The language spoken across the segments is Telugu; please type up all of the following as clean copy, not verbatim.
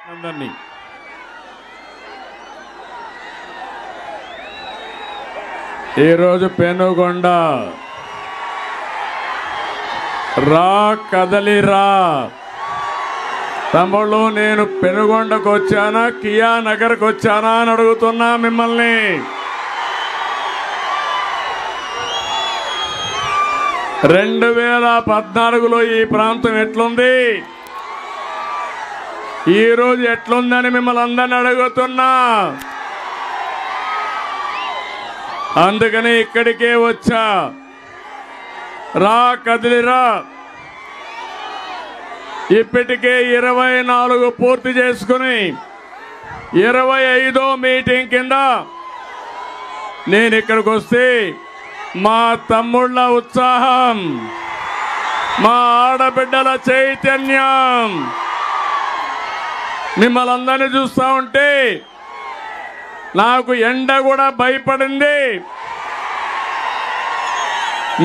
అందరినీ ఈరోజు పెనుగొండ రా కదలిరా తమ్ముళ్ళు, నేను పెనుగొండకు వచ్చానా కియా నగర్కి వచ్చానా అని అడుగుతున్నా మిమ్మల్ని. రెండు 2014లో ఈ ప్రాంతం ఎట్లుంది, ఈరోజు ఎట్లుందని మిమ్మల్ని అందరిని అడుగుతున్నా. అందుకని ఇక్కడికే వచ్చా. రా కదిలిరా. ఇప్పటికే 24 పూర్తి చేసుకుని 25వ మీటింగ్ కింద నేను ఇక్కడికి వస్తే మా తమ్ముళ్ళ ఉత్సాహం, మా ఆడబిడ్డల చైతన్యం మిమ్మల్ని అందరినీ చూస్తూ ఉంటే నాకు ఎండ కూడా భయపడింది.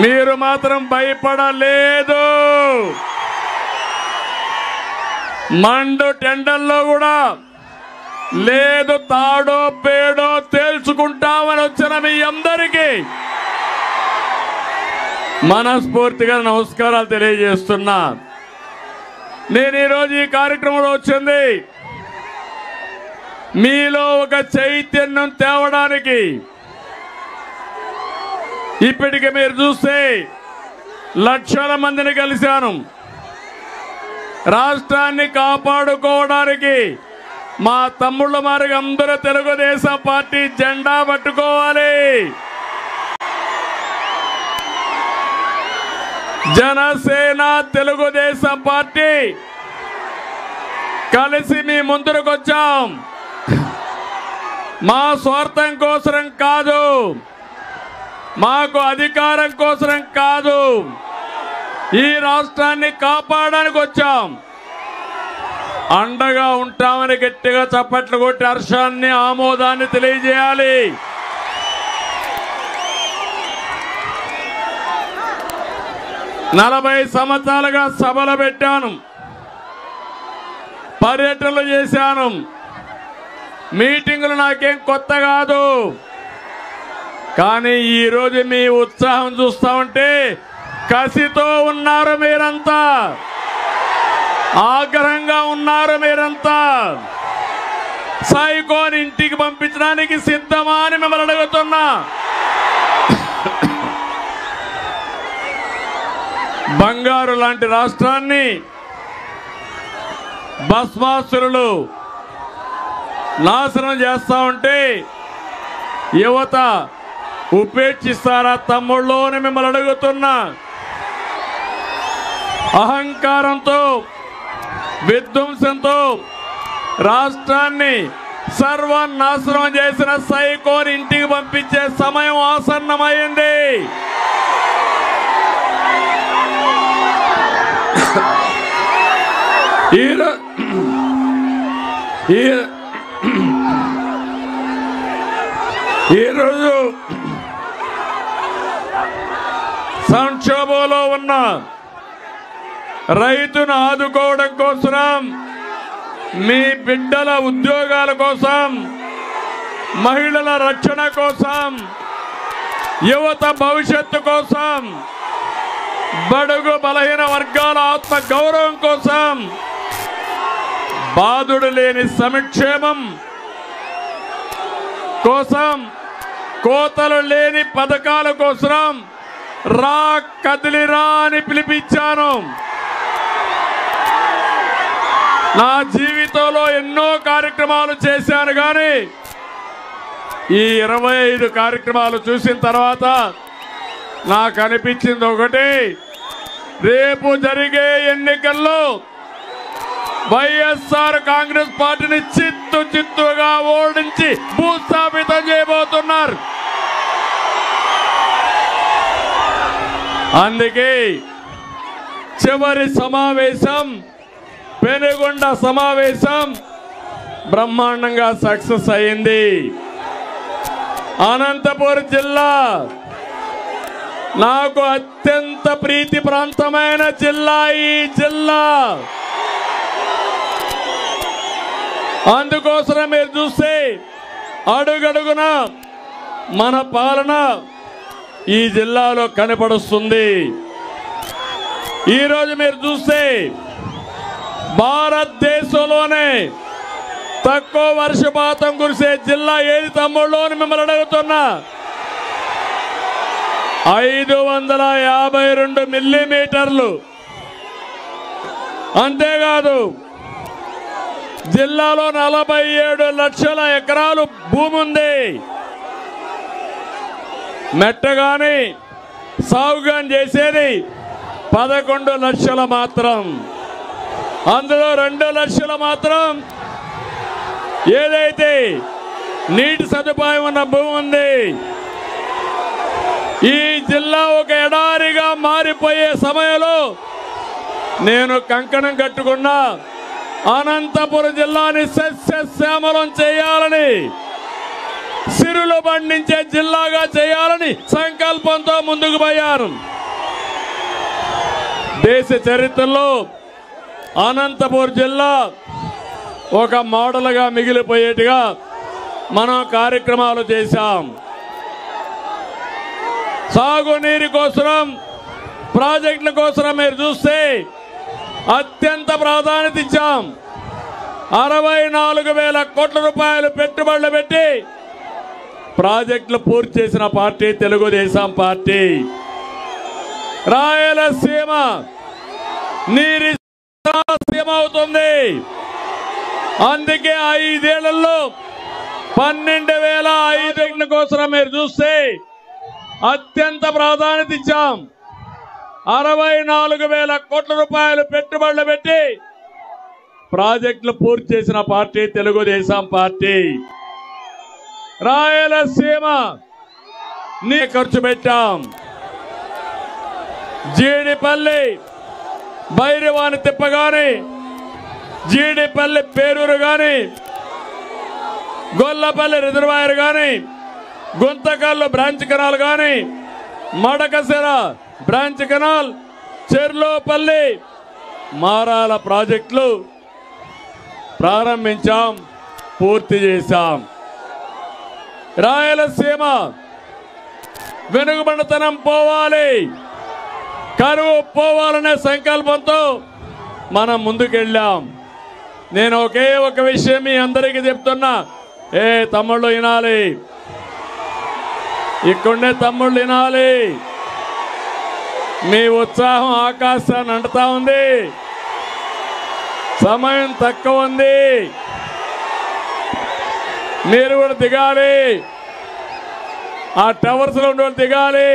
మీరు మాత్రం భయపడలేదు. మండు టెండల్లో కూడా లేదు, తాడో పేడో తేల్చుకుంటామని వచ్చిన మీ అందరికీ మనస్ఫూర్తిగా నమస్కారాలు తెలియజేస్తున్నా. నేను ఈరోజు ఈ కార్యక్రమంలో వచ్చింది మీలో ఒక చైతన్యం తేవడానికి. ఇప్పటికి మీరు చూస్తే లక్షల మందిని కలిశాను. రాష్ట్రాన్ని కాపాడుకోవడానికి మా తమ్ముళ్ళ మారిగా అందరూ తెలుగుదేశం పార్టీ జెండా పట్టుకోవాలి. జనసేన తెలుగుదేశం పార్టీ కలిసి మీ ముందుకు వచ్చాం. మా స్వార్థం కోసం కాదు, మాకు అధికారం కోసం కాదు, ఈ రాష్ట్రాన్ని కాపాడడానికి వచ్చాం. అండగా ఉంటామని గట్టిగా చప్పట్లు కొట్టి హర్షాన్ని ఆమోదాన్ని తెలియజేయాలి. నలభై సంవత్సరాలుగా సభలు పెట్టాను, పర్యటనలు చేశాను. మీటింగులు నాకేం కొత్త కాదు. కానీ ఈరోజు మీ ఉత్సాహం చూస్తా ఉంటే కసితో ఉన్నారు మీరంతా, ఆగ్రహంగా ఉన్నారు మీరంతా. సైకోని ఇంటికి పంపించడానికి సిద్ధమా అని మిమ్మల్ని అడుగుతున్నా. బంగారు లాంటి రాష్ట్రాన్ని భస్మాసురులు నాశనం చేస్తా ఉంటే యువత ఉపేక్షిస్తారా తమ్ముళ్ళు అని మిమ్మల్ని అడుగుతున్నా. అహంకారంతో విధ్వంసంతో రాష్ట్రాన్ని సర్వనాశనం చేసిన సైకోని ఇంటికి పంపించే సమయం ఆసన్నమైంది. ఈరోజు సంక్షోభంలో ఉన్న రైతును ఆదుకోవడం కోసం, మీ బిడ్డల ఉద్యోగాల కోసం, మహిళల రక్షణ కోసం, యువత భవిష్యత్తు కోసం, బడుగు బలహీన వర్గాల ఆత్మ గౌరవం కోసం, బాధుడు లేని సంక్షేమం కోసం, కోతలు లేని పథకాల కోసం రా కదిలిరా అని పిలిపించాను. నా జీవితంలో ఎన్నో కార్యక్రమాలు చేశాను, కానీ ఈ 25 కార్యక్రమాలు చూసిన తర్వాత నాకు అనిపించింది ఒకటి, రేపు జరిగే ఎన్నికల్లో వైఎస్ఆర్ కాంగ్రెస్ పార్టీని చిత్తుగా ఓడించి భూస్థాపితం చేయబోతున్నారు. అందుకే చివరి సమావేశం, పెనుగొండ సమావేశం బ్రహ్మాండంగా సక్సెస్ అయింది. అనంతపురం జిల్లా నాకు అత్యంత ప్రీతి ప్రాంతమైన జిల్లా. ఈ జిల్లా అందుకోసం మీరు చూస్తే అడుగడుగున మన పాలన ఈ జిల్లాలో కనపడుస్తుంది. ఈరోజు మీరు చూస్తే భారతదేశంలోనే తక్కువ వర్షపాతం కురిసే జిల్లా ఏది తమ్ముళ్ళు అని మిమ్మల్ని అడుగుతున్నా. 552 మిల్లీమీటర్లు. అంతేకాదు జిల్లాలో 47 లక్షల ఎకరాలు భూమి ఉంది. మెట్టగాని సాగుగాని చేసేది 11 లక్షలు మాత్రం. అందులో 2 లక్షలు మాత్రం ఏదైతే నీటి సదుపాయం ఉన్న భూమి ఉంది. ఈ జిల్లా ఒక ఎడారిగా మారిపోయే సమయంలో నేను కంకణం కట్టుకున్నా అనంతపురం జిల్లాని సస్యశ్యామలం చేయాలని, సిరులు పండించే జిల్లాగా చేయాలని సంకల్పంతో ముందుకు పోయాను. దేశ చరిత్రలో అనంతపురం జిల్లా ఒక మోడల్గా మిగిలిపోయేట్టుగా మనం కార్యక్రమాలు చేశాం. సాగునీరు కోసం, ప్రాజెక్టుల కోసం మీరు చూస్తే అత్యంత ప్రాధాన్యత ఇచ్చాం. 64,000 కోట్ల రూపాయలు పెట్టుబడులు పెట్టి ప్రాజెక్టులు పూర్తి చేసిన పార్టీ తెలుగుదేశం పార్టీ. రాయలసీమ నీరి సీమ అవుతుంది. అందుకే 5 ఏళ్లలో 12,500 కోసం మీరు చూస్తే అత్యంత ప్రాధాన్యత ఇచ్చాం. 64,000 కోట్ల రూపాయలు పెట్టుబడులు పెట్టి ప్రాజెక్టులు పూర్తి చేసిన పార్టీ తెలుగుదేశం పార్టీ. రాయలసీమ నీ ఖర్చు పెట్టాం. జీడిపల్లి భైరవాని తిప్ప గాని, జీడిపల్లి పేరూరు గాని, గొల్లపల్లి రిజర్వాయర్ గాని, గుంతకల్లు బ్రాంచ్ కెనాల్ గాని, మడకసిర బ్రాంచ్ కెనాల్, చెర్లోపల్లి మారాల ప్రాజెక్టులు ప్రారంభించాం, పూర్తి చేశాం. రాయలసీమ వెనుకబడితనం పోవాలి, కరువు పోవాలనే సంకల్పంతో మనం ముందుకెళ్ళాం. నేను ఒకే ఒక విషయం మీ అందరికీ చెప్తున్నా. తమ్ముళ్ళు వినాలి, ఇక్కడే తమ్ముళ్ళు వినాలి. మీ ఉత్సాహం ఆకాశాన్ని అంటుతా ఉంది. సమయం తక్కువ ఉంది, మీరు కూడా దిగాలి. ఆ టవర్స్ లో ఉండే దిగాలి.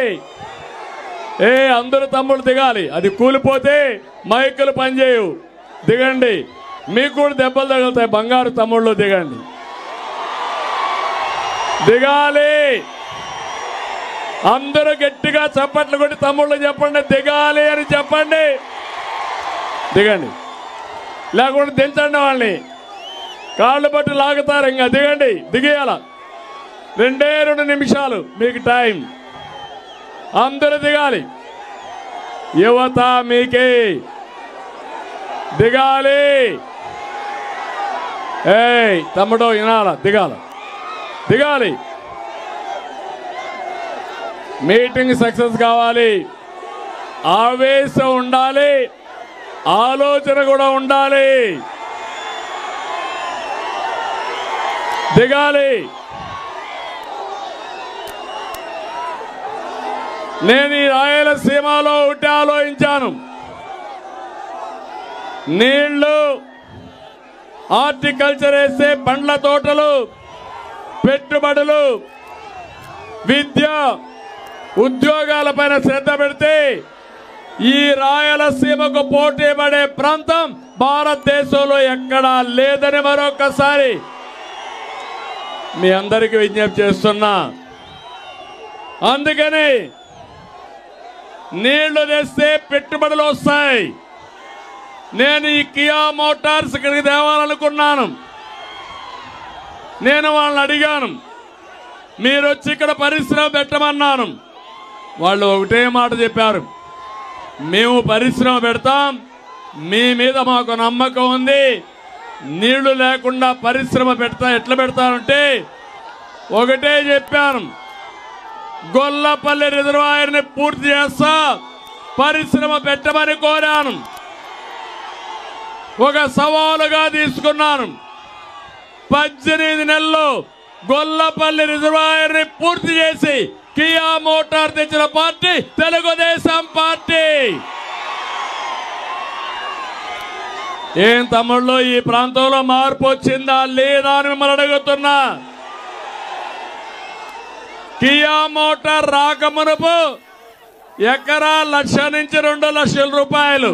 అందరూ తమ్ముళ్ళు దిగాలి. అది కూలిపోతే మైకులు పనిచేయవు. దిగండి, మీకు కూడా దెబ్బలు తగులుతాయి. బంగారు తమ్ముళ్ళు దిగండి, దిగాలి. అందరూ గట్టిగా చప్పట్లు కొట్టి తమ్ముళ్ళు చెప్పండి, దిగాలి అని చెప్పండి. దిగండి, లేకుంటే దించండి. వాళ్ళని కాళ్ళు బట్టి లాగుతారు. ఇంకా దిగండి, దిగేయాల. 2 నిమిషాలు మీకు టైం. అందరూ దిగాలి. యువత మీకే దిగాలి. తమ్ముడు వినాల, దిగాల, దిగాలి. మీటింగ్ సక్సెస్ కావాలి. ఆవేశం ఉండాలి, ఆలోచన కూడా ఉండాలి. దిగాలి. నేను ఈ రాయలసీమలో ఒకటి ఆలోచించాను. నీళ్లు, హార్టికల్చర్ వేస్తే పండ్ల తోటలు, పెట్టుబడులు, విద్య, ఉద్యోగాలపైన శ్రద్ధ పెడితే ఈ రాయలసీమకు పోటీ పడే ప్రాంతం భారతదేశంలో ఎక్కడా లేదని మరొకసారి మీ అందరికీ విజ్ఞప్తి చేస్తున్నా. అందుకని నీళ్లు తెస్తే పెట్టుబడులు వస్తాయి. నేను ఈ కియా మోటార్స్ ఇక్కడికి తేవాలనుకున్నాను. నేను వాళ్ళని అడిగాను, మీరు వచ్చి ఇక్కడ పరిశ్రమ పెట్టమన్నాను. వాళ్ళు ఒకటే మాట చెప్పారు, మేము పరిశ్రమ పెడతాం, మీ మీద మాకు నమ్మకం ఉంది, నీళ్లు లేకుండా పరిశ్రమ ఎట్లా పెడతానంటే ఒకటే చెప్పాను, గొల్లపల్లి రిజర్వాయర్ని పూర్తి చేస్తా, పరిశ్రమ పెట్టమని కోరాను. ఒక సవాలుగా తీసుకున్నాను. 18 నెలల్లో గొల్లపల్లి రిజర్వాయర్ని పూర్తి చేసి కియా మోటార్ తెచ్చిన పార్టీ తెలుగుదేశం పార్టీ. ఏం తమ్ముళ్ళు, ఈ ప్రాంతంలో మార్పు వచ్చిందా లేదా అని మిమ్మల్ని అడుగుతున్నా. కియా మోటార్ రాకమునుపు ఎకరా 1,00,000 నుంచి 2 లక్షల రూపాయలు.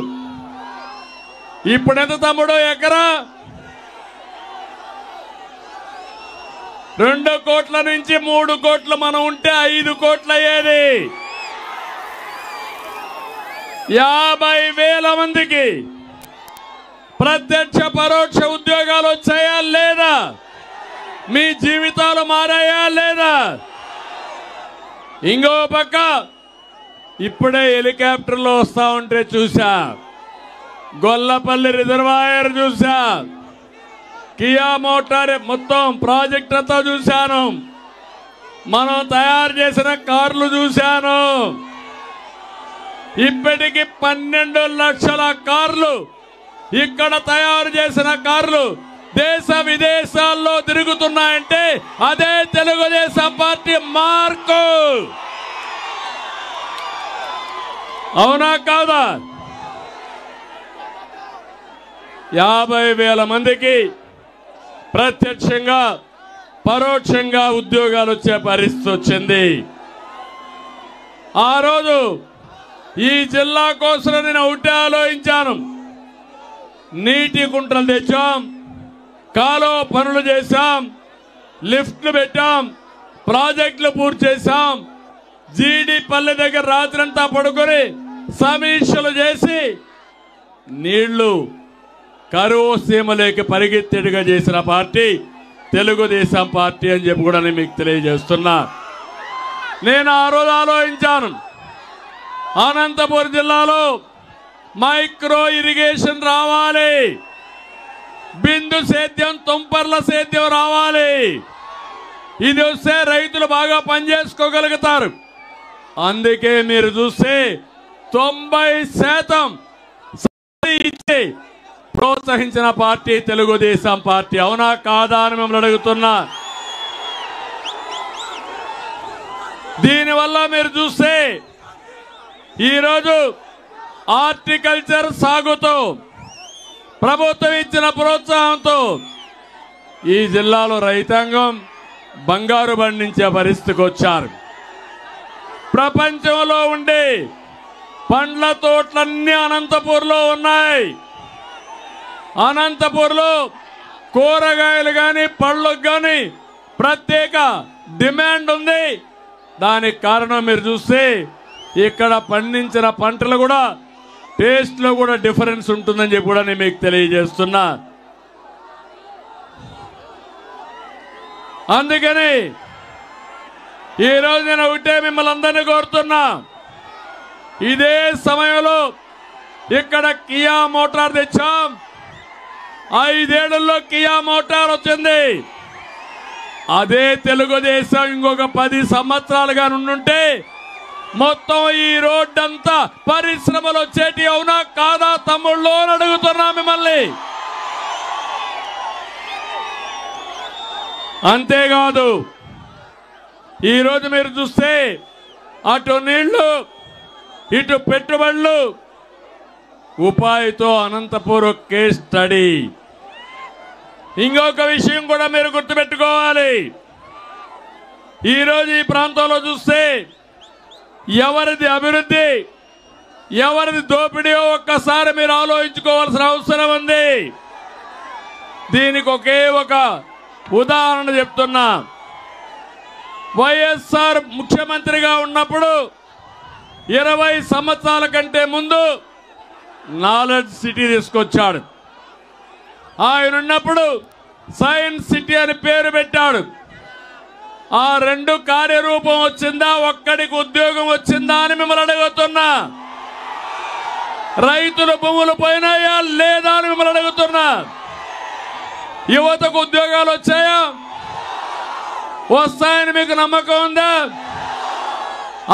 ఇప్పుడు ఎంత తమ్ముడు ఎకరా? 2 కోట్ల నుంచి 3 కోట్లు మనం ఉంటే 5 కోట్లు అయ్యేది. 50,000 మందికి ప్రత్యక్ష పరోక్ష ఉద్యోగాలు వచ్చాయా లేదా? మీ జీవితాలు మారాయా లేదా? ఇంకో పక్క ఇప్పుడే హెలికాప్టర్లో వస్తా ఉంటే చూసా, గొల్లపల్లి రిజర్వాయర్ చూసా, కియా మోటార్ మొత్తం ప్రాజెక్ట్ అంతా చూశాను, మనం తయారు చేసిన కార్లు చూశాను. ఇప్పటికి 12 లక్షల కార్లు ఇక్కడ తయారు చేసిన కార్లు దేశ విదేశాల్లో తిరుగుతున్నాయంటే అదే తెలుగుదేశం పార్టీ మార్కు. అవునా కాదా? 50,000 మందికి ప్రత్యక్షంగా పరోక్షంగా ఉద్యోగాలు వచ్చే పరిస్థితి వచ్చింది. ఆ రోజు ఈ జిల్లా కోసం నేను ఒకటే ఆలోచించాను. నీటి గుంటలు తెచ్చాం, కాలువ పనులు చేశాం, లిఫ్ట్లు పెట్టాం, ప్రాజెక్టులు పూర్తి చేశాం. జీడి పల్లె దగ్గర రాత్రంతా పడుకొని సమీక్షలు చేసి నీళ్లు కరువు సీమలేకి పరిగెత్తేట్టుగా చేసిన పార్టీ తెలుగుదేశం పార్టీ అని చెప్పి కూడా మీకు తెలియజేస్తున్నా. నేను ఆ రోజు ఆలోచించాను, అనంతపురం జిల్లాలో మైక్రో ఇరిగేషన్ రావాలి, బిందు సేద్యం తుంపర్ల సేద్యం రావాలి. ఇది వస్తే రైతులు బాగా పనిచేసుకోగలుగుతారు. అందుకే మీరు చూస్తే 90% ఇచ్చి ప్రోత్సహించిన పార్టీ తెలుగుదేశం పార్టీ. అవునా కాదా అని మిమ్మల్ని అడుగుతున్నా. దీనివల్ల మీరు చూస్తే ఈరోజు హార్టికల్చర్ సాగుతో ప్రభుత్వం ఇచ్చిన ప్రోత్సాహంతో ఈ జిల్లాలో రైతాంగం బంగారు పండించే పరిస్థితికి వచ్చారు. ప్రపంచంలో ఉండే పండ్ల తోటలన్నీ అనంతపూర్లో ఉన్నాయి. అనంతపూర్లో కూరగాయలు కానీ పళ్ళకు కానీ ప్రత్యేక డిమాండ్ ఉంది. దానికి కారణం మీరు చూస్తే ఇక్కడ పండించిన పంటలు కూడా టేస్ట్ లో కూడా డిఫరెన్స్ ఉంటుందని చెప్పి కూడా నేను మీకు తెలియజేస్తున్నా. అందుకని ఈరోజు నేను ఒకటే మిమ్మల్ని అందరినీ కోరుతున్నా, ఇదే సమయంలో ఇక్కడ కియా మోటార్ తెచ్చాం. 5 ఏళ్లలో కియా మోటార్ వచ్చింది. అదే తెలుగుదేశం ఇంకొక 10 సంవత్సరాలుగా నుండుంటే మొత్తం ఈ రోడ్డు అంతా పరిశ్రమలు వచ్చేటి. అవునా కాదా తమ్ముళ్ళు అని అడుగుతున్నా మిమ్మల్ని. అంతేకాదు ఈరోజు మీరు చూస్తే అటు నీళ్లు ఇటు పెట్టుబడులు, ఉపాధితో అనంతపురం కేస్ స్టడీ. ఇంకొక విషయం కూడా మీరు గుర్తుపెట్టుకోవాలి. ఈరోజు ఈ ప్రాంతంలో చూస్తే ఎవరిది అభివృద్ధి ఎవరిది దోపిడీయో ఒక్కసారి మీరు ఆలోచించుకోవాల్సిన అవసరం ఉంది. దీనికి ఒకే ఒక ఉదాహరణ చెప్తున్నా. వైఎస్ఆర్ ముఖ్యమంత్రిగా ఉన్నప్పుడు 20 సంవత్సరాల కంటే ముందు నాలెడ్జ్ సిటీ తీసుకొచ్చాడు. ఆయన ఉన్నప్పుడు సైన్స్ సిటీ అని పేరు పెట్టాడు. ఆ 2 కార్యరూపం వచ్చిందా? ఒక్కడికి ఉద్యోగం వచ్చిందా అని మిమ్మల్ని అడుగుతున్నా. రైతుల భూములు పోయినాయా లేదా అని మిమ్మల్ని అడుగుతున్నా. యువతకు ఉద్యోగాలు వచ్చాయా? వస్తాయని మీకు నమ్మకం ఉందా?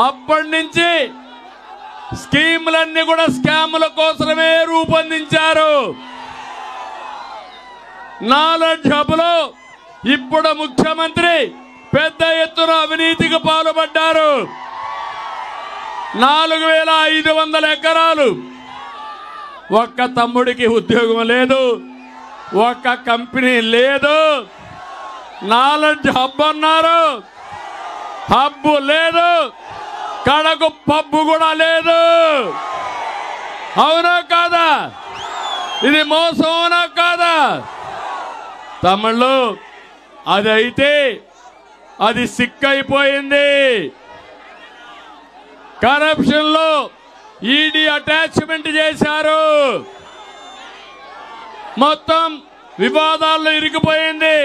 అప్పటి నుంచి స్కీములన్నీ కూడా స్కాముల కోసమే రూపొందించారు. నాలెడ్జ్ హబ్లో ఇప్పుడు ముఖ్యమంత్రి పెద్ద ఎత్తున అవినీతికి పాల్పడ్డారు. 4500 ఎకరాలు. ఒక్క తమ్ముడికి ఉద్యోగం లేదు, ఒక్క కంపెనీ లేదు. నాలెడ్జ్ హబ్ అన్నారు, హబ్బు లేదు, కడకు పబ్బు కూడా లేదు. అవునా కాదా? ఇది మోసం అవునా కాదా? తమిళ్ళు అది అయితే అది సిక్కైపోయింది. కరప్షన్ లో ఈడీ అటాచ్మెంట్ చేశారు. మొత్తం వివాదాల్లో ఇరికిపోయింది.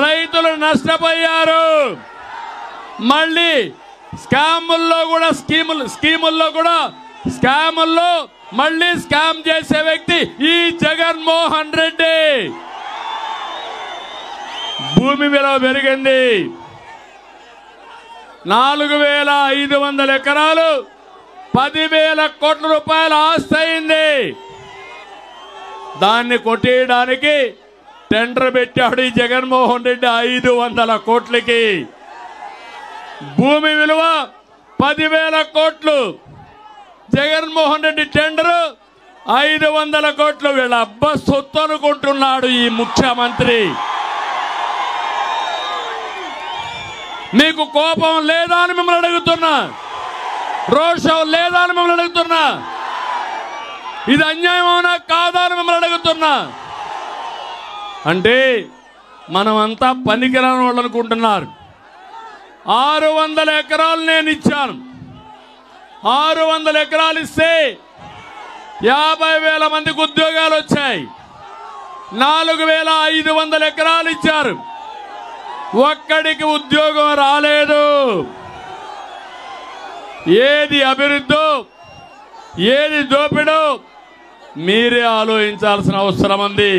రైతులు నష్టపోయారు. మళ్ళీ స్కాముల్లో కూడా స్కాముల్లో మళ్ళీ స్కామ్ చేసే వ్యక్తి ఈ జగన్మోహన్ రెడ్డి. భూమి విలువ పెరిగింది. 4500 ఎకరాలు 10,000 కోట్ల రూపాయల ఆస్తి అయింది. దాన్ని కొట్టేయడానికి టెండర్ పెట్టాడు ఈ జగన్మోహన్ రెడ్డి 500 కోట్లకి. భూమి విలువ 10,000 కోట్లు. జగన్మోహన్ రెడ్డి టెండర్ 500 కోట్లు. వీళ్ళ అబ్బ సొత్తు అనుకుంటున్నాడు ఈ ముఖ్యమంత్రి. మీకు కోపం లేదా అని మిమ్మల్ని అడుగుతున్నా, రోషం లేదా అని మిమ్మల్ని అడుగుతున్నా, ఇది అన్యాయం అవునా కాదా అని మిమ్మల్ని అడుగుతున్నా. అంటే మనమంతా పనికిరాని వాళ్ళు అనుకుంటున్నారు. 600 ఎకరాలు నేను ఇచ్చాను. 600 ఎకరాలు ఇస్తే 50,000 మందికి ఉద్యోగాలు వచ్చాయి. 4,500 ఎకరాలు ఇచ్చారు. ఒక్కడికి ఉద్యోగం రాలేదు. ఏది అభివృద్ధో ఏది దోపిడో మీరే ఆలోచించాల్సిన అవసరం ఉంది.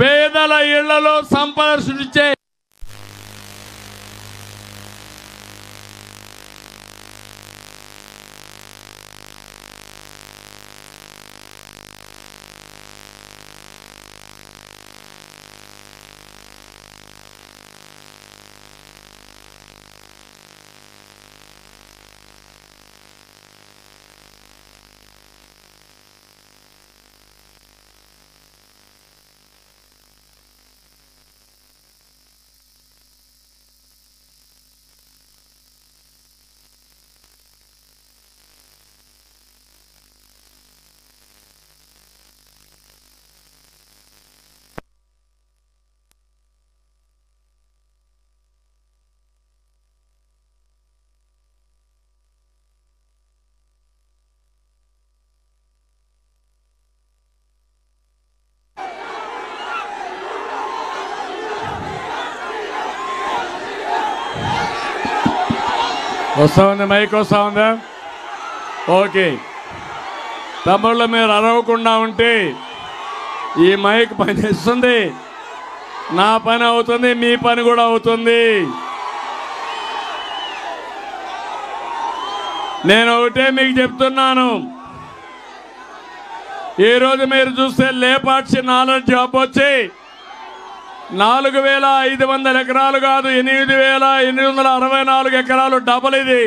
పేదల ఇళ్లలో సంపద సృష్టించే వస్తా ఉంది. మైక్ వస్తా ఉందా? ఓకే. తమ్ముళ్ళు మీరు అరవకుండా ఉంటే ఈ మైక్ పనిచేస్తుంది, నా పని అవుతుంది, మీ పని కూడా అవుతుంది. నేను ఒకటే మీకు చెప్తున్నాను, ఈరోజు మీరు చూస్తే లేపాక్షి నాలెడ్జ్ హబ్ వచ్చి 4,500 ఎకరాలు కాదు, 8,864 ఎకరాలు. డబుల్ ఇది.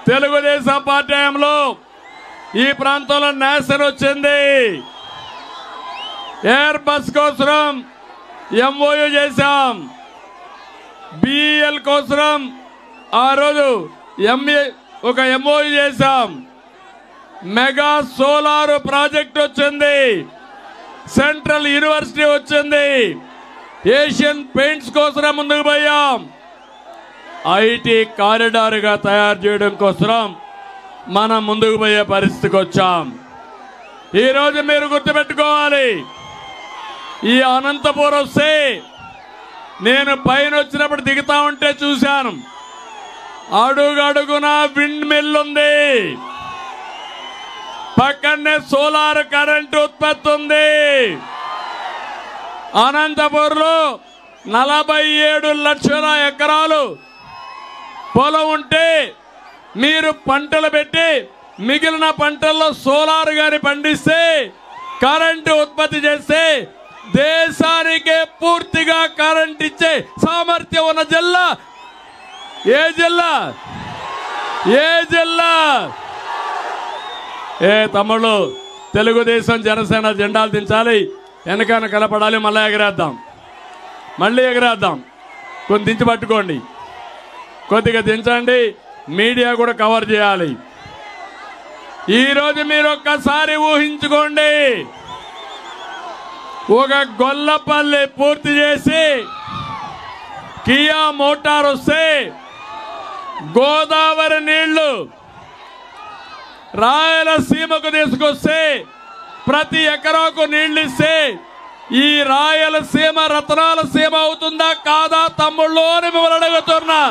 తెలుగుదేశం పార్టీ హయాంలో ఈ ప్రాంతంలో నేషన్ వచ్చింది. ఎయిర్ బస్ కోసం ఎంఓయూ చేశాం. బిఎల్ కోసం ఆ రోజు ఒక ఎంఓయూ చేశాం. మెగా సోలార్ ప్రాజెక్ట్ వచ్చింది. సెంట్రల్ యూనివర్సిటీ వచ్చింది. ఏషియన్ పెయింట్స్ కోసం ముందుకు పోయాం. ఐటీ కారిడార్ గా తయారు చేయడం కోసం మనం ముందుకు పోయే పరిస్థితికి వచ్చాం. ఈరోజు మీరు గుర్తుపెట్టుకోవాలి, ఈ అనంతపురం వస్తే నేను పైన వచ్చినప్పుడు దిగుతా ఉంటే చూశాను, అడుగడుగున విండ్ మిల్ ఉంది. పక్కనే సోలార్ కరెంటు ఉత్పత్తి ఉంది. అనంతపురంలో 47 లక్షల ఎకరాలు పొలం ఉంటే మీరు పంటలు పెట్టి మిగిలిన పంటల్లో సోలార్ గాని పండిస్తే కరెంటు ఉత్పత్తి చేస్తే దేశానికే పూర్తిగా కరెంట్ ఇచ్చే సామర్థ్యం ఉన్న జిల్లా ఏ జిల్లా? ఏ జిల్లా? తమ్ముళ్ళు, తెలుగుదేశం జనసేన జెండాలు దించాలి, వెనకాల కలపడాలి, మళ్ళీ ఎగరేద్దాం, మళ్ళీ ఎగరేద్దాం. కొన్ని దించి పట్టుకోండి, కొద్దిగా దించండి, మీడియా కూడా కవర్ చేయాలి. ఈరోజు మీరు ఒక్కసారి ఊహించుకోండి, ఒక గొల్లపల్లి పూర్తి చేసి కియా మోటార్ వస్తే గోదావరి నీళ్లు రాయలసీమకు తీసుకొస్తే ప్రతి ఎకరాకు నీళ్లు ఇస్తే ఈ రాయలసీమ రత్నాల సీమ అవుతుందా కాదా తమ్ముళ్ళు అని మిమ్మల్ని అడుగుతున్నా.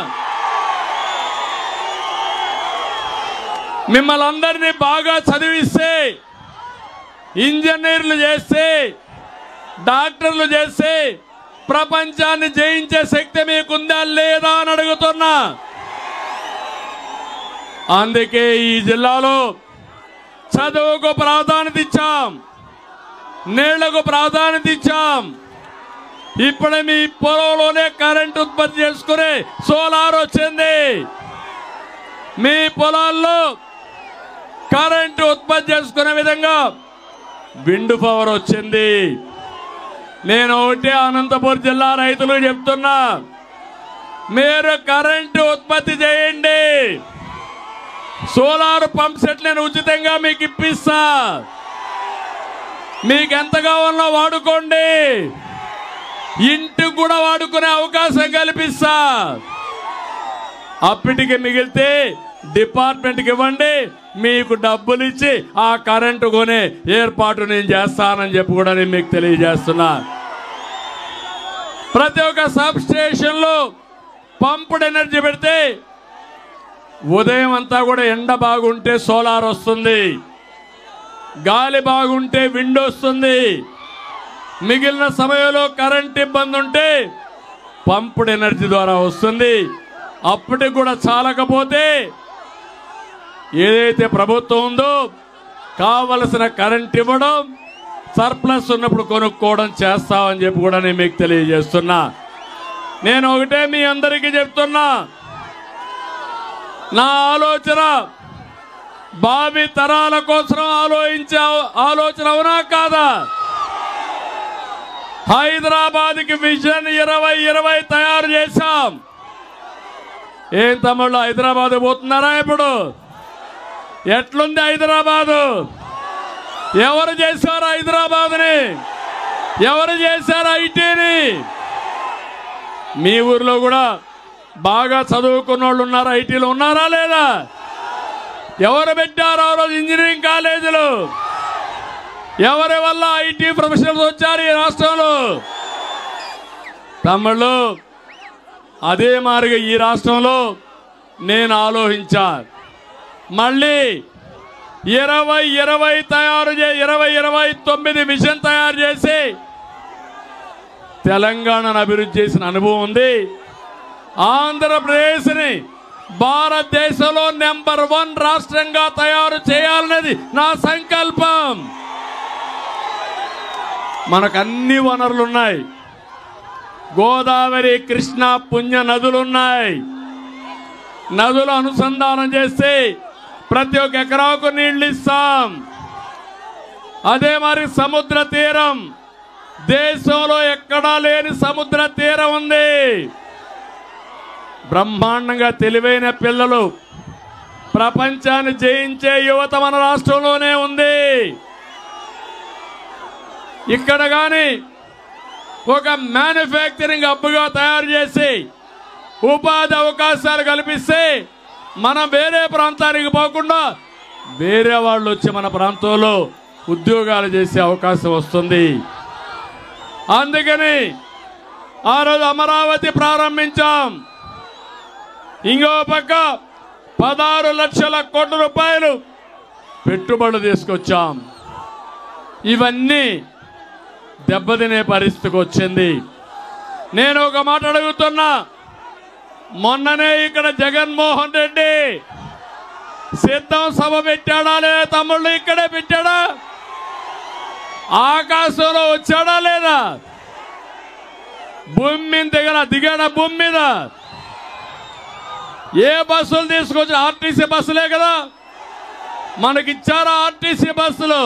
మిమ్మల్ని అందరినీ బాగా చదివిస్తే, ఇంజనీర్లు చేస్తే, డాక్టర్లు చేస్తే ప్రపంచాన్ని జయించే శక్తి మీకుందా లేదా అని అడుగుతున్నా. అందుకే ఈ జిల్లాలో చదువుకు ప్రాధాన్యత ఇచ్చాం, నీళ్లకు ప్రాధాన్యత ఇచ్చాం. ఇప్పుడే మీ పొలంలోనే కరెంట్ ఉత్పత్తి చేసుకునే సోలార్ వచ్చింది. మీ పొలాల్లో కరెంటు ఉత్పత్తి చేసుకునే విధంగా విండ్ పవర్ వచ్చింది. నేను ఒకటే అనంతపురం జిల్లా రైతులకు చెప్తున్నా, మీరు కరెంటు ఉత్పత్తి చేయండి, సోలార్ పంప్ సెట్ నేను ఉచితంగా మీకు ఇప్పిస్తా, మీకు ఎంత కావాలో వాడుకోండి, ఇంటికి కూడా వాడుకునే అవకాశం కల్పిస్తా. అప్పటికి మిగిలితే డిపార్ట్మెంట్కి ఇవ్వండి, మీకు డబ్బులు ఇచ్చి ఆ కరెంటు కొనే ఏర్పాటు నేను చేస్తానని చెప్పి కూడా నేను మీకు తెలియజేస్తున్నా. ప్రతి ఒక్క సబ్ స్టేషన్లో పంప్డ్ ఎనర్జీ పెడితే ఉదయం అంతా కూడా ఎండ బాగుంటే సోలార్ వస్తుంది, గాలి బాగుంటే విండ్ వస్తుంది, మిగిలిన సమయంలో కరెంట్ ఇబ్బంది ఉంటే పంప్డ్ ఎనర్జీ ద్వారా వస్తుంది. అప్పటికి కూడా చాలకపోతే ఏదైతే ప్రభుత్వం ఉందో కావలసిన కరెంట్ ఇవ్వడం, సర్ప్లస్ ఉన్నప్పుడు కొనుక్కోవడం చేస్తామని చెప్పి కూడా నేను మీకు తెలియజేస్తున్నా. నేను ఒకటే మీ అందరికీ చెప్తున్నా, నా ఆలోచన భావి తరాల కోసం ఆలోచించే ఆలోచన అవునా కాదా? హైదరాబాద్కి విజన్ 2020 తయారు చేశాం. ఏం తమ్ముళ్ళు, హైదరాబాద్ పోతున్నారా? ఇప్పుడు ఎట్లుంది హైదరాబాదు? ఎవరు చేశారు హైదరాబాద్ని? ఎవరు చేశారు ఐటీని? మీ ఊర్లో కూడా బాగా చదువుకున్న వాళ్ళు ఉన్నారు, ఐటీలో ఉన్నారా లేదా? ఎవరు పెట్టారు ఆ రోజు ఇంజనీరింగ్ కాలేజీలు? ఎవరి వల్ల ఐటీ ప్రొఫెషనల్స్ వచ్చారు ఈ రాష్ట్రంలో? తమ్ముళ్ళు, అదే మాదిరిగా ఈ రాష్ట్రంలో నేను ఆలోచించా, మళ్ళీ 2029 విజన్ తయారు చేసి తెలంగాణను అభివృద్ధి చేసిన అనుభవం ఉంది. ఆంధ్రప్రదేశ్ని భారతదేశంలో నెంబర్ 1 రాష్ట్రంగా తయారు చేయాలనేది నా సంకల్పం. మనకు అన్ని వనరులు ఉన్నాయి, గోదావరి, కృష్ణ, పుణ్య నదులున్నాయి. నదులు అనుసంధానం చేస్తే ప్రతి ఒక్క ఎకరాకు నీళ్లు ఇస్తాం. అదే మరి సముద్ర తీరం, దేశంలో ఎక్కడా లేని సముద్ర తీరం ఉంది. బ్రహ్మాండంగా తెలివైన పిల్లలు, ప్రపంచాన్ని జయించే యువత మన రాష్ట్రంలోనే ఉంది. ఇక్కడ కానీ ఒక మ్యానుఫ్యాక్చరింగ్ హబ్గా తయారు చేసి ఉపాధి అవకాశాలు కల్పిస్తే మనం వేరే ప్రాంతానికి పోకుండా వేరే వాళ్ళు వచ్చి మన ప్రాంతంలో ఉద్యోగాలు చేసే అవకాశం వస్తుంది. అందుకని ఆ రోజు అమరావతి ప్రారంభించాం. ఇంకో పక్క 16 లక్షల కోట్ల రూపాయలు పెట్టుబడులు తీసుకొచ్చాం. ఇవన్నీ దెబ్బతినే పరిస్థితికి వచ్చింది. నేను ఒక మాట అడుగుతున్నా, మొన్ననే ఇక్కడ జగన్మోహన్ రెడ్డి సిద్ధం సభ పెట్టాడా లేదా? తమ్ముళ్ళు ఇక్కడే పెట్టాడా? ఆకాశంలో వచ్చాడా లేదా? భూమి మీద దిగాడా? భూమి మీద ఏ బస్సులు తీసుకొచ్చి? ఆర్టీసీ బస్సులే కదా మనకిచ్చారా? ఆర్టీసీ బస్సులు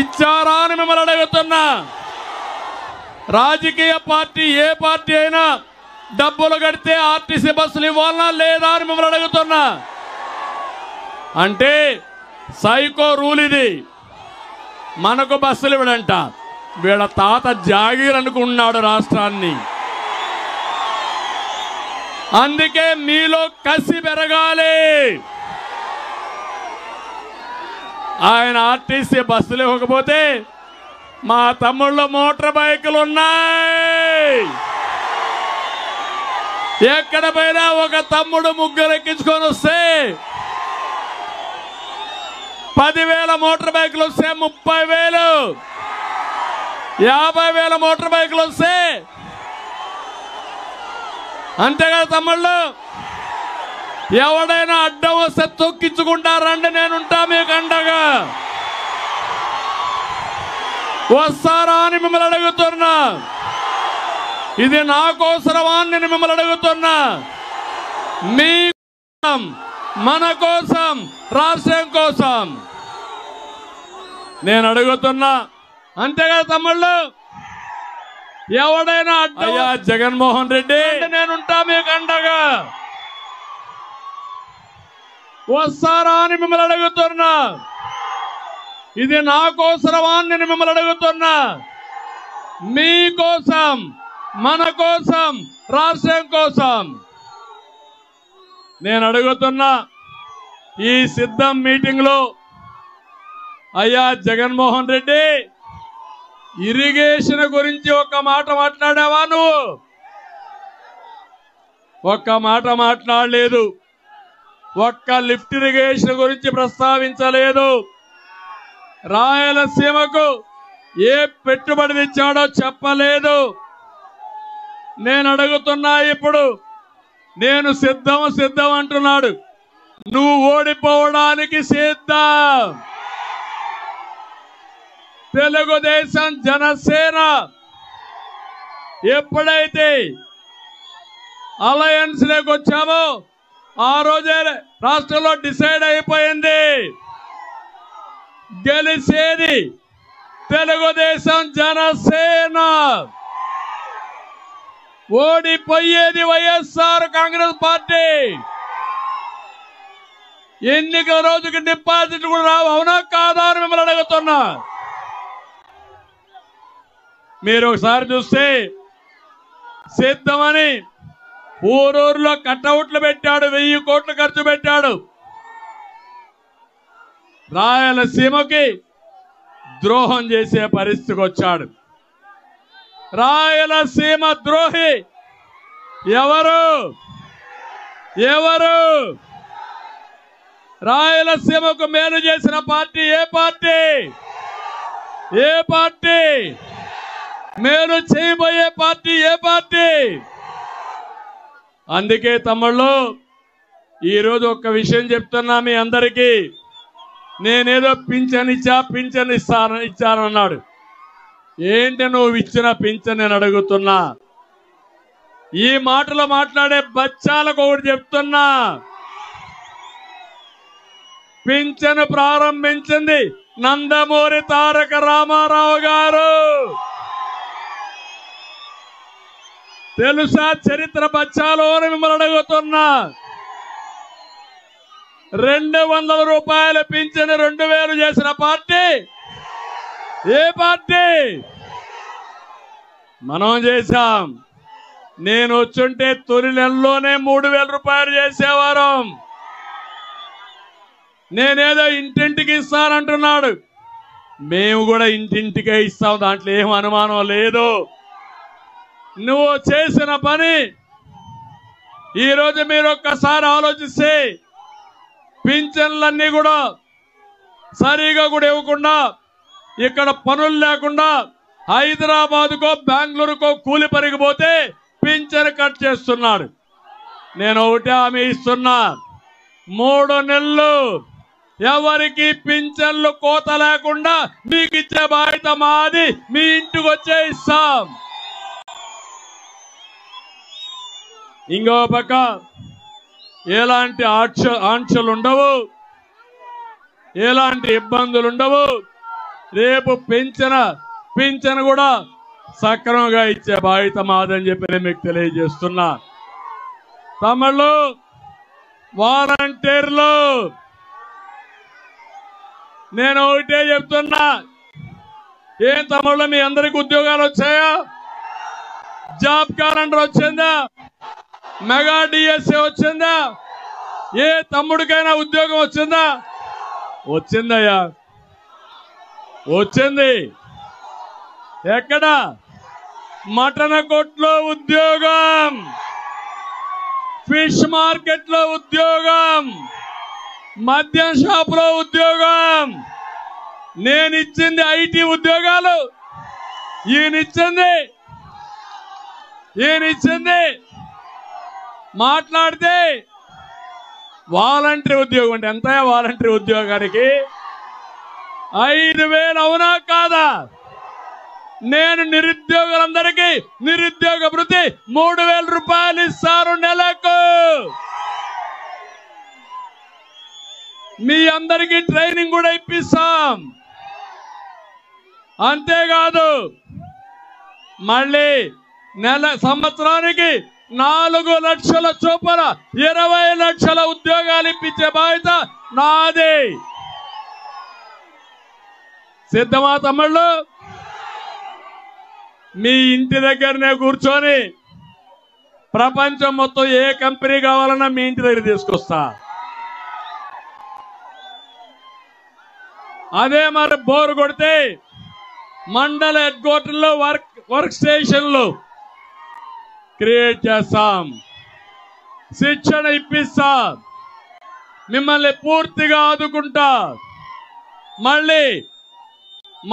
ఇచ్చారా అని మిమ్మల్ని అడుగుతున్నా. రాజకీయ పార్టీ ఏ పార్టీ అయినా డబ్బులు కడితే ఆర్టీసీ బస్సులు ఇవ్వాలనా లేదా అని మిమ్మల్ని అడుగుతున్నా. అంటే సైకో రూల్ ఇది. మనకు బస్సులు ఇవ్వడంట, వీళ్ళ తాత జాగీర్ అనుకున్నాడు రాష్ట్రాన్ని. అందుకే మీలో కసి పెరగాలి. ఆయన ఆర్టీసీ బస్సులు ఇవ్వకపోతే మా తమ్ముళ్ళు మోటార్ బైకులు ఉన్నాయి. ఎక్కడ పోయినా ఒక తమ్ముడు ముగ్గురు ఎక్కించుకొని వస్తే 10,000 మోటార్ బైకులు వస్తే 30,000, 50,000 మోటార్ బైకులు వస్తే అంతేగా తమ్ముళ్ళు. ఎవడైనా అడ్డం వస్తే తొక్కించుకుంటారండి, నేనుంటా మీకు అండగా. వస్తారా అని మిమ్మల్ని అడుగుతున్నా. ఇది నా కోసరమా అని నేను మిమ్మల్ని అడుగుతున్నా. మీ కోసం, మన కోసం, రాష్ట్రం కోసం నేను అడుగుతున్నా. అంతేగా తమ్ముళ్ళు. ఎవడైనా అయ్యా జగన్మోహన్ రెడ్డి నేనుంటా మీకు అండగా. వస్తారా అని మిమ్మల్ని అడుగుతున్నా. ఇది నా కోసరమా అని నేను మిమ్మల్ని అడుగుతున్నా. మీ కోసం, మన కోసం, రాష్ట్రం కోసం నేను అడుగుతున్నా. ఈ సిద్ధం మీటింగ్ లో అయ్యా జగన్మోహన్ రెడ్డి, ఇరిగేషన్ గురించి ఒక్క మాట మాట్లాడావా? నువ్వు ఒక్క మాట మాట్లాడలేదు. ఒక్క లిఫ్ట్ ఇరిగేషన్ గురించి ప్రస్తావించలేదు. రాయలసీమకు ఏ పెట్టుబడి తెచ్చాడో చెప్పలేదు. నేను అడుగుతున్నా, ఇప్పుడు నేను సిద్ధం అంటున్నాడు. నువ్వు ఓడిపోవడానికి సిద్ధం. తెలుగుదేశం జనసేన ఎప్పుడైతే అలయన్స్ లోకి వచ్చామో ఆ రోజే రాష్ట్రంలో డిసైడ్ అయిపోయింది, గెలిచేది తెలుగుదేశం జనసేన, ఓడిపోయేది వైఎస్ఆర్ కాంగ్రెస్ పార్టీ. ఎన్నికల రోజుకి డిపాజిట్ కూడా రావు. అవునా కాదా అని మిమ్మల్ని అడుగుతున్నా. మీరు ఒకసారి చూస్తే సిద్ధమని ఊరూరులో కట్అవుట్లు పెట్టాడు, 1000 కోట్లు ఖర్చు పెట్టాడు. రాయలసీమకి ద్రోహం చేసే పరిస్థితికి వచ్చాడు. రాయలసీమ ద్రోహి ఎవరు? ఎవరు? రాయలసీమకు మేలు చేసిన పార్టీ ఏ పార్టీ? ఏ పార్టీ? మేలు చేయబోయే పార్టీ ఏ పార్టీ? అందుకే తమ్ముళ్ళు, ఈరోజు ఒక్క విషయం చెప్తున్నా మీ అందరికీ. నేనేదో పింఛన్ ఇచ్చానన్నాడు. ఏంటి నువ్వు ఇచ్చిన పింఛన్ నేను అడుగుతున్నా. ఈ మాటలు మాట్లాడే బచ్చాలకు ఒకటి చెప్తున్నా. పింఛను ప్రారంభించింది నందమూరి తారక రామారావు గారు. తెలుసా చరిత్ర బచ్చాలో అని మిమ్మల్ని అడుగుతున్నా. 200 రూపాయల పింఛను 2000 చేసిన పార్టీ ఏ పార్టీ? మనం చేశాం. నేను వచ్చుంటే తొలి నెలలోనే 3000 రూపాయలు చేసేవారు. నేనేదో ఇంటింటికి ఇస్తానంటున్నాడు. మేము కూడా ఇంటింటికే ఇస్తాం, దాంట్లో ఏం అనుమానం లేదు. నువ్వు చేసిన పని ఈరోజు మీరు ఒక్కసారి ఆలోచిస్తే పింఛన్లన్నీ కూడా సరిగా కూడా ఇవ్వకుండా ఇక్కడ పనులు లేకుండా హైదరాబాద్కో బెంగళూరుకో కూలి పరిగిపోతే పింఛను కట్ చేస్తున్నాడు. నేను ఒకటే హామీ ఇస్తున్నా, 3 నెలలు ఎవరికి పింఛన్లు కోత లేకుండా మీకు ఇచ్చే బాధ్యత మాది. మీ ఇంటికి వచ్చే ఇస్తాం. ఇంకో పక్క ఎలాంటి ఆంక్షలు ఉండవు, ఎలాంటి ఇబ్బందులు ఉండవు. రేపు పింఛను కూడా సక్రమంగా ఇచ్చే బాధ్యత మాదని చెప్పి నేను మీకు తెలియజేస్తున్నా. తమిళు వాలంటీర్లు నేను ఒకటే చెప్తున్నా, ఏం తమిళ మీ అందరికి ఉద్యోగాలు వచ్చాయా? జాబ్ క్యాలెండర్ వచ్చిందా? మెగా డిఎస్ఏ వచ్చిందా? ఏ తమ్ముడికైనా ఉద్యోగం వచ్చిందా? వచ్చిందయ్యా, వచ్చింది. ఎక్కడ? మటన్ కొట్లో ఉద్యోగం, ఫిష్ మార్కెట్ లో ఉద్యోగం, మద్యం షాప్ లో ఉద్యోగం. నేను ఇచ్చింది ఐటీ ఉద్యోగాలు, ఈయనిచ్చింది మాట్లాడితే వాలంటరీ ఉద్యోగం అంటే ఎంత? వాలంటరీ ఉద్యోగానికి 5,000 అవునా కాదా? నేను నిరుద్యోగులందరికీ నిరుద్యోగ భృతి 3,000 రూపాయలు ఇస్తారు నెలకు. మీ అందరికీ ట్రైనింగ్ కూడా ఇప్పిస్తాం. అంతేకాదు మళ్ళీ సంవత్సరానికి 4 లక్షల చొప్పున 20 లక్షల ఉద్యోగాలు ఇప్పించే బాధ్యత నాది. సిద్ధమా తమ్ముళ్ళు? మీ ఇంటి దగ్గరనే కూర్చొని ప్రపంచం మొత్తం ఏ కంపెనీ కావాలన్నా మీ ఇంటి దగ్గర తీసుకొస్తా. అదే మరి బోరు కొడితే మండల హెడ్ క్వార్టర్లో వర్క్ స్టేషన్లు క్రియేట్ చేస్తాం, శిక్షణ ఇప్పిస్తా, మిమ్మల్ని పూర్తిగా ఆదుకుంటా. మళ్ళీ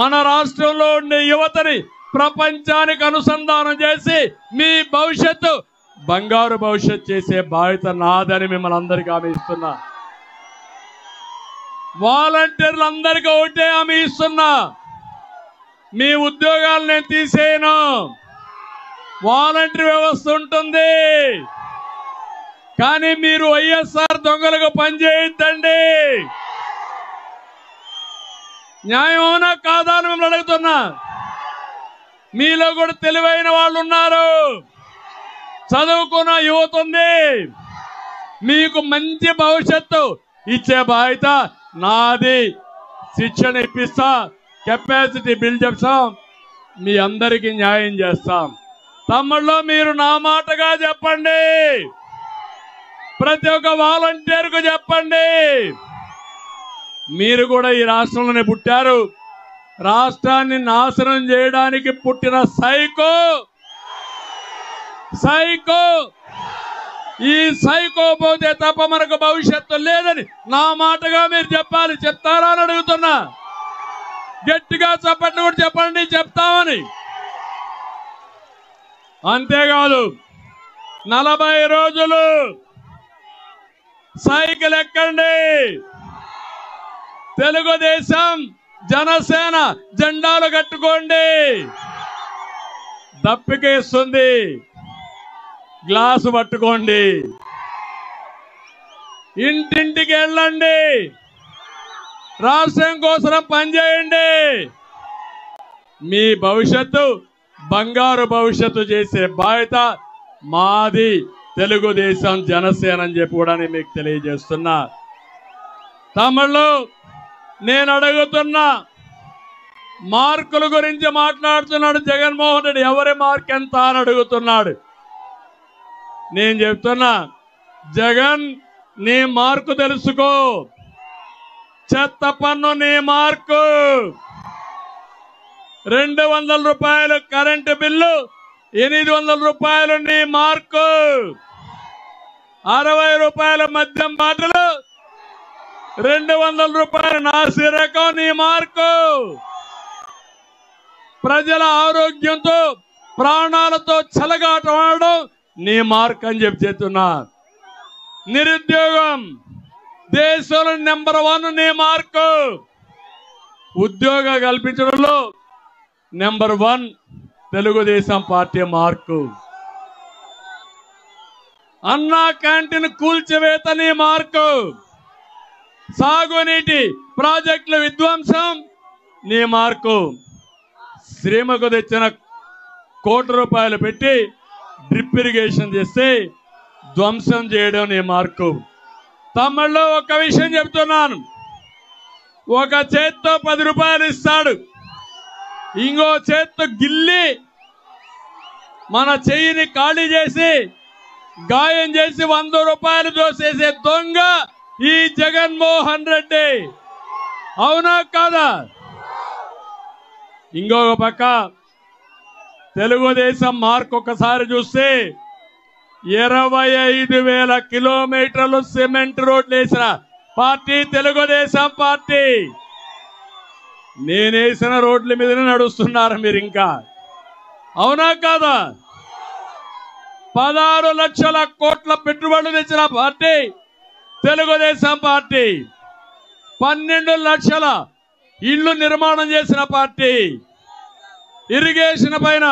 మన రాష్ట్రంలో ఉండే యువతని ప్రపంచానికి అనుసంధానం చేసి మీ భవిష్యత్తు బంగారు భవిష్యత్తు చేసే బాధ్యత నాదని మిమ్మల్ని అందరికీ హామీ ఇస్తున్నా. వాలంటీర్లు అందరికీ ఒకటే హామీ ఇస్తున్నా, మీ ఉద్యోగాలు నేను తీసేయను. వాలంటీర్ వ్యవస్థ ఉంటుంది, కానీ మీరు వైఎస్ఆర్ దొంగలకు పనిచేయద్దండి. న్యాయం అవునా కాదా అని మిమ్మల్ని అడుగుతున్నా. మీలో కూడా తెలివైన వాళ్ళు ఉన్నారు, చదువుకున్న యువత ఉంది. మీకు మంచి భవిష్యత్తు ఇచ్చే బాధ్యత నాది. శిక్షణ ఇప్పిస్తా, కెపాసిటీ బిల్డ్ చేస్తాం, మీ అందరికీ న్యాయం చేస్తాం. తమ్ముళ్ళు మీరు నా మాటగా చెప్పండి, ప్రతి ఒక్క వాలంటీర్కు చెప్పండి. మీరు కూడా ఈ రాష్ట్రంలోనే పుట్టారు, రాష్ట్రాన్ని నాశనం చేయడానికి పుట్టిన సైకో ఈ సైకో పోతే తప్ప మనకు భవిష్యత్తు లేదని నా మాటగా మీరు చెప్పాలి. చెప్తారా అని అడుగుతున్నా. గట్టిగా చెప్పండి, కూడా చెప్పండి చెప్తామని. అంతేకాదు 40 రోజులు సైకిల్ ఎక్కండి, తెలుగుదేశం జనసేన జెండాలు కట్టుకోండి. దప్పికేస్తుంది, గ్లాసు పట్టుకోండి, ఇంటింటికి వెళ్ళండి, రాష్ట్రం కోసం పనిచేయండి. మీ భవిష్యత్తు బంగారు భవిష్యత్తు చేసే బాధ్యత మాది, తెలుగుదేశం జనసేన అని చెప్పి కూడా మీకు తెలియజేస్తున్నా. తమిళు నేను అడుగుతున్నా, మార్కుల గురించి మాట్లాడుతున్నాడు జగన్మోహన్ రెడ్డి. ఎవరి మార్క్ ఎంత అని అడుగుతున్నాడు. నేను చెప్తున్నా, జగన్ నీ మార్కు తెలుసుకో. చెత్త పన్ను నీ మార్కు, 200 రూపాయలు కరెంటు బిల్లు, 800 రూపాయలు నీ మార్కు, 60 రూపాయల మద్యం బాటలు 200 రూపాయలు నాసిరకం నీ మార్కు. ప్రజల ఆరోగ్యంతో ప్రాణాలతో చెలగాటమాడడం నీ మార్క్ అని చెప్తున్నా. నిరుద్యోగం దేశంలో నెంబర్ 1 నీ మార్కు. ఉద్యోగ కల్పించడంలో నెంబర్ 1 తెలుగుదేశం పార్టీ మార్కు. అన్నా క్యాంటీన్ కూల్చివేత నీ మార్కు. సాగునీటి ప్రాజెక్టుల విధ్వంసం నీ మార్కు. శ్రీమకు తెచ్చిన ₹1 కోటి పెట్టి డ్రిప్ ఇరిగేషన్ చేస్తే ధ్వంసం చేయడం నీ మార్కు. తమిళ్లో ఒక విషయం చెప్తున్నాను. ఒక చేత్తో ₹10 ఇస్తాడు, ఇంకో చేత్తో గిల్లి మన చెయ్యిని ఖాళీ చేసి గాయం చేసి ₹100 దోసేసే దొంగ ఈ జగన్మోహన్ రెడ్డి. అవునా కాదా? ఇంకొక పక్క తెలుగుదేశం మార్క్ ఒకసారి చూస్తే 25,000 కిలోమీటర్లు సిమెంట్ రోడ్లు వేసిన పార్టీ తెలుగుదేశం పార్టీ. నేనేసిన రోడ్ల మీదనే నడుస్తున్నారు మీరు ఇంకా. అవునా కాదా? 16 లక్షల కోట్ల పెట్టుబడులు తెచ్చిన పార్టీ తెలుగుదేశం పార్టీ. 12 లక్షల ఇళ్లు నిర్మాణం చేసిన పార్టీ. ఇరిగేషన్ పైన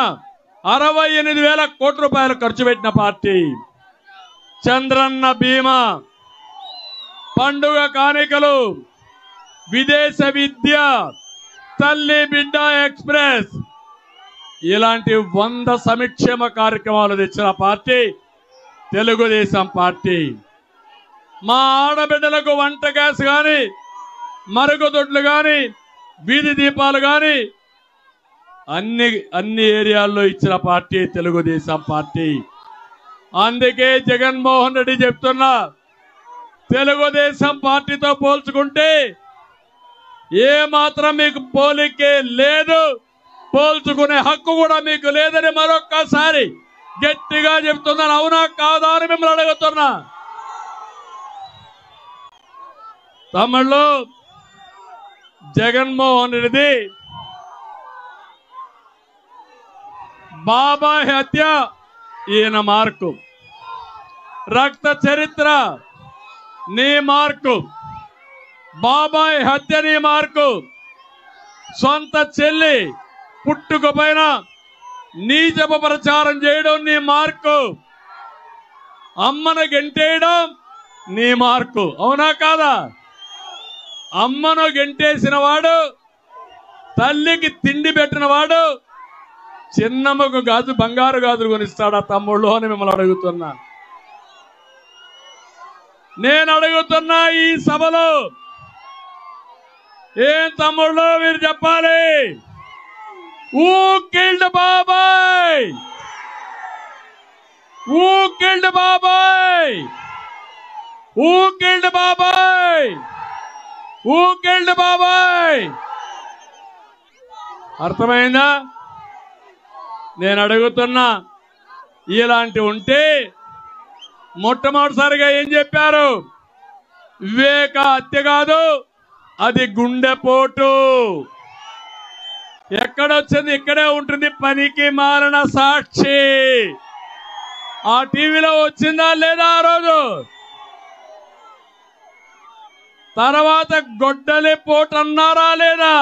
68,000 కోట్ల ఖర్చు పెట్టిన పార్టీ. చంద్రన్న బీమా, పండుగ కానుకలు, విదేశ విద్య, తల్లి బిడ్డ ఎక్స్ప్రెస్ ఇలాంటి 100 సంక్షేమ కార్యక్రమాలు తెచ్చిన పార్టీ తెలుగుదేశం పార్టీ. మా ఆడబిడ్డలకు వంట గ్యాస్ కానీ, మరుగుదొడ్లు కానీ, వీధి దీపాలు కానీ అన్ని ఏరియాల్లో ఇచ్చిన పార్టీ తెలుగుదేశం పార్టీ. అందుకే జగన్మోహన్ రెడ్డి చెప్తున్నా, తెలుగుదేశం పార్టీతో పోల్చుకుంటే ఏ మాత్రం మీకు పోలికే లేదు, పోల్చుకునే హక్కు కూడా మీకు లేదని మరొక్కసారి గట్టిగా చెప్తున్నాను. అవునా కాదా అని మిమ్మల్ని అడుగుతున్నా. తమిళ్లో జగన్మోహన్ రెడ్డి బాబాయ్ హత్య ఈయన మార్కు. రక్త చరిత్ర నీ మార్కు. బాబాయ్ హత్య నీ మార్కు. సొంత చెల్లి పుట్టుక పైన నీచపు ప్రచారం చేయడం నీ మార్కు. అమ్మను గెంటేయడం నీ మార్కు. అవునా కాదా? అమ్మను గెంటేసిన వాడు, తల్లికి తిండి పెట్టిన వాడు చిన్నమ్మకు బంగారు గాజులు కొనిస్తాడా తమ్ముళ్ళు అని మిమ్మల్ని అడుగుతున్నా. నేను అడుగుతున్నా ఈ సభలో, ఏం తమ్ముళ్ళు మీరు చెప్పాలి? Who killed బాబాయ్? Who killed బాబాయ్? Who killed బాబాయ్? Who killed బాబాయ్? అర్థమైందా? నేను అడుగుతున్నా, ఇలాంటి ఉంటే మొట్టమొదటిసారిగా ఏం చెప్పారు? వివేక హత్య కాదు, అది గుండెపోటు. ఎక్కడొచ్చింది? ఇక్కడే ఉంటుంది. పనికి మాలిన సాక్షి ఆ టీవీలో వచ్చిందా లేదా ఆ రోజు? తర్వాత గొడ్డలి పోటు అన్నారా లేదా?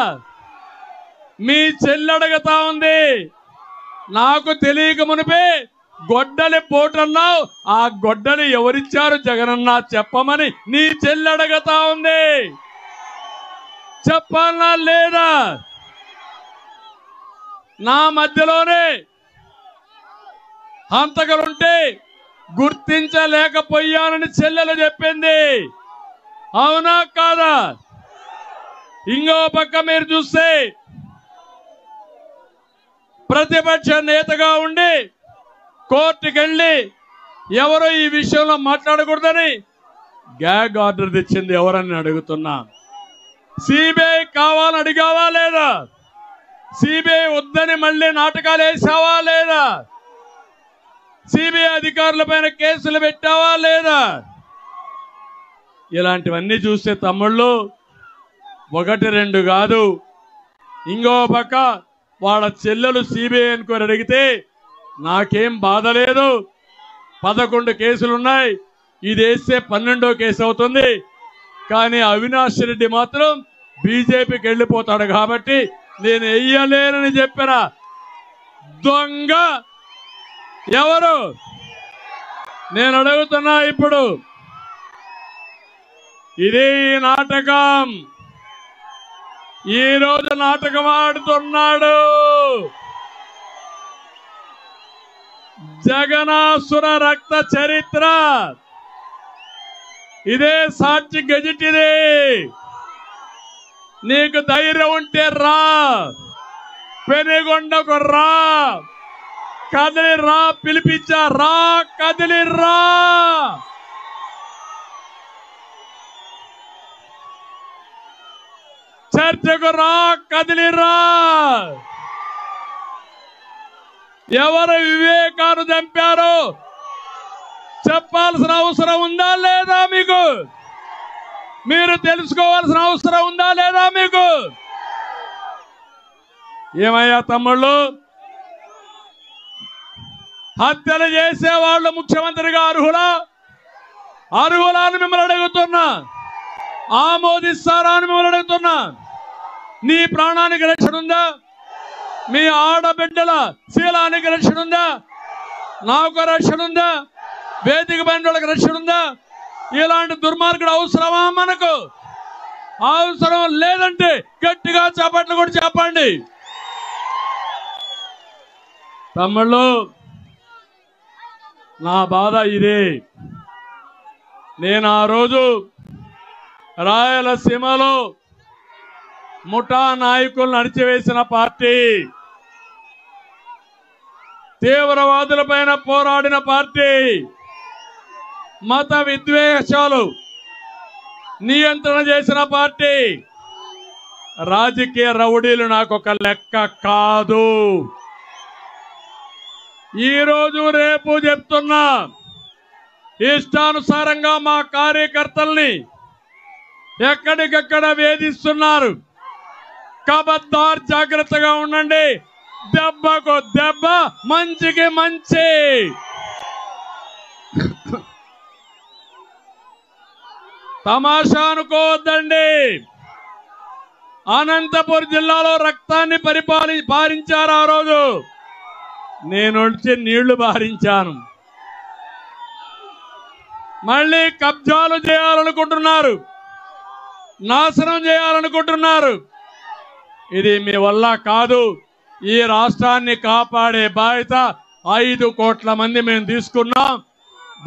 మీ చెల్లి అడుగుతా ఉంది, నాకు తెలియక మునిపే గొడ్డలి పోటు అన్నావు, ఆ గొడ్డలి ఎవరిచ్చారు జగనన్న చెప్పమని నీ చెల్లి అడుగుతా ఉంది. చెప్పాలా లేదా? నా మధ్యలోనే హంతకులుంటే గుర్తించలేకపోయానని చెల్లెలు చెప్పింది. అవునా కాదా? ఇంకో పక్క మీరు చూస్తే ప్రతిపక్ష నేతగా ఉండి కోర్టుకెళ్ళి ఎవరో ఈ విషయంలో మాట్లాడకూడదని గ్యాగ్ ఆర్డర్ తెచ్చింది ఎవరని అడుగుతున్నా. సిబిఐ కావాలని అడిగావా లేదా? సిబిఐ వద్దని మళ్ళీ నాటకాలు వేసావా లేదా? సిబిఐ అధికారుల పైన కేసులు పెట్టావా లేదా? ఇలాంటివన్నీ చూస్తే తమ్ముళ్ళు ఒకటి రెండు కాదు, ఇంకో పక్క వాళ్ళ చెల్లెలు సిబిఐ ఎంక్వైరీ అడిగితే నాకేం బాధ లేదు. 11 కేసులున్నాయి, ఇది వేస్తే 12వ కేసు అవుతుంది. కానీ అవినాష్ రెడ్డి మాత్రం బీజేపీకి వెళ్ళిపోతాడు కాబట్టి నేను వెయ్యలేనని చెప్పిన దొంగ ఎవరు? నేను అడుగుతున్నా ఇప్పుడు. ఇది నాటకం. ఈ రోజు నాటకం ఆడుతున్నాడు. జగనాసుర రక్త చరిత్ర ఇదే సాక్షి గెజిట్. ఇది నీకు ధైర్యం ఉంటే రా, పెనుగొండకు రా, కదిలి రా, పిలిపించా రా, కదిలి రా. చర్చకు రా, కదిలి రా. ఎవరు వివేకాన్ని చంపారో చెప్పాల్సిన అవసరం ఉందా లేదా మీకు? మీరు తెలుసుకోవాల్సిన అవసరం ఉందా లేదా మీకు? ఏమయ్యా తమ్ముళ్ళు, హత్యలు చేసేవాళ్ళు ముఖ్యమంత్రిగా అర్హులా? అర్హులా అని మిమ్మల్ని అడుగుతున్నా. ఆమోదిస్తారా అని మిమ్మల్ని అడుగుతున్నా. నీ ప్రాణానికి రక్షణ ఉందా? మీ ఆడబిడ్డల శీలానికి రక్షణ ఉందా? నాకు రక్షణ ఉందా? వేదిక పైన వాళ్ళకి రక్షణ ఉందా? ఇలాంటి దుర్మార్గుడు అవసరమా మనకు? అవసరం లేదంటే గట్టిగా చప్పట్లు కూడా చెప్పండి. తమ్ముళ్ళు, నా బాధ ఇదే. నేను ఆ రోజు రాయలసీమలో ముఠా నాయకులను అణిచివేసిన పార్టీ, తీవ్రవాదులపైన పోరాడిన పార్టీ, మత విద్వేషాలు నియంత్రణ చేసిన పార్టీ. రాజకీయ రౌడీలు నాకు ఒక లెక్క కాదు. ఈరోజు రేపు చెప్తున్నా, ఇష్టానుసారంగా మా కార్యకర్తల్ని ఎక్కడికక్కడ వేధిస్తున్నారు. ఖబర్దార్, జాగ్రత్తగా ఉండండి. దెబ్బకు దెబ్బ, మంచికి మంచి. తమాషా అనుకోవద్దండి. అనంతపురం జిల్లాలో రక్తాన్ని పారించారు. ఆ రోజు నేను వచ్చి నీళ్లు బారించాను. మళ్ళీ కబ్జాలు చేయాలనుకుంటున్నారు, నాశనం చేయాలనుకుంటున్నారు. ఇది మీ వల్ల కాదు. ఈ రాష్ట్రాన్ని కాపాడే బాధ్యత 5 కోట్ల మంది మేము తీసుకున్నాం.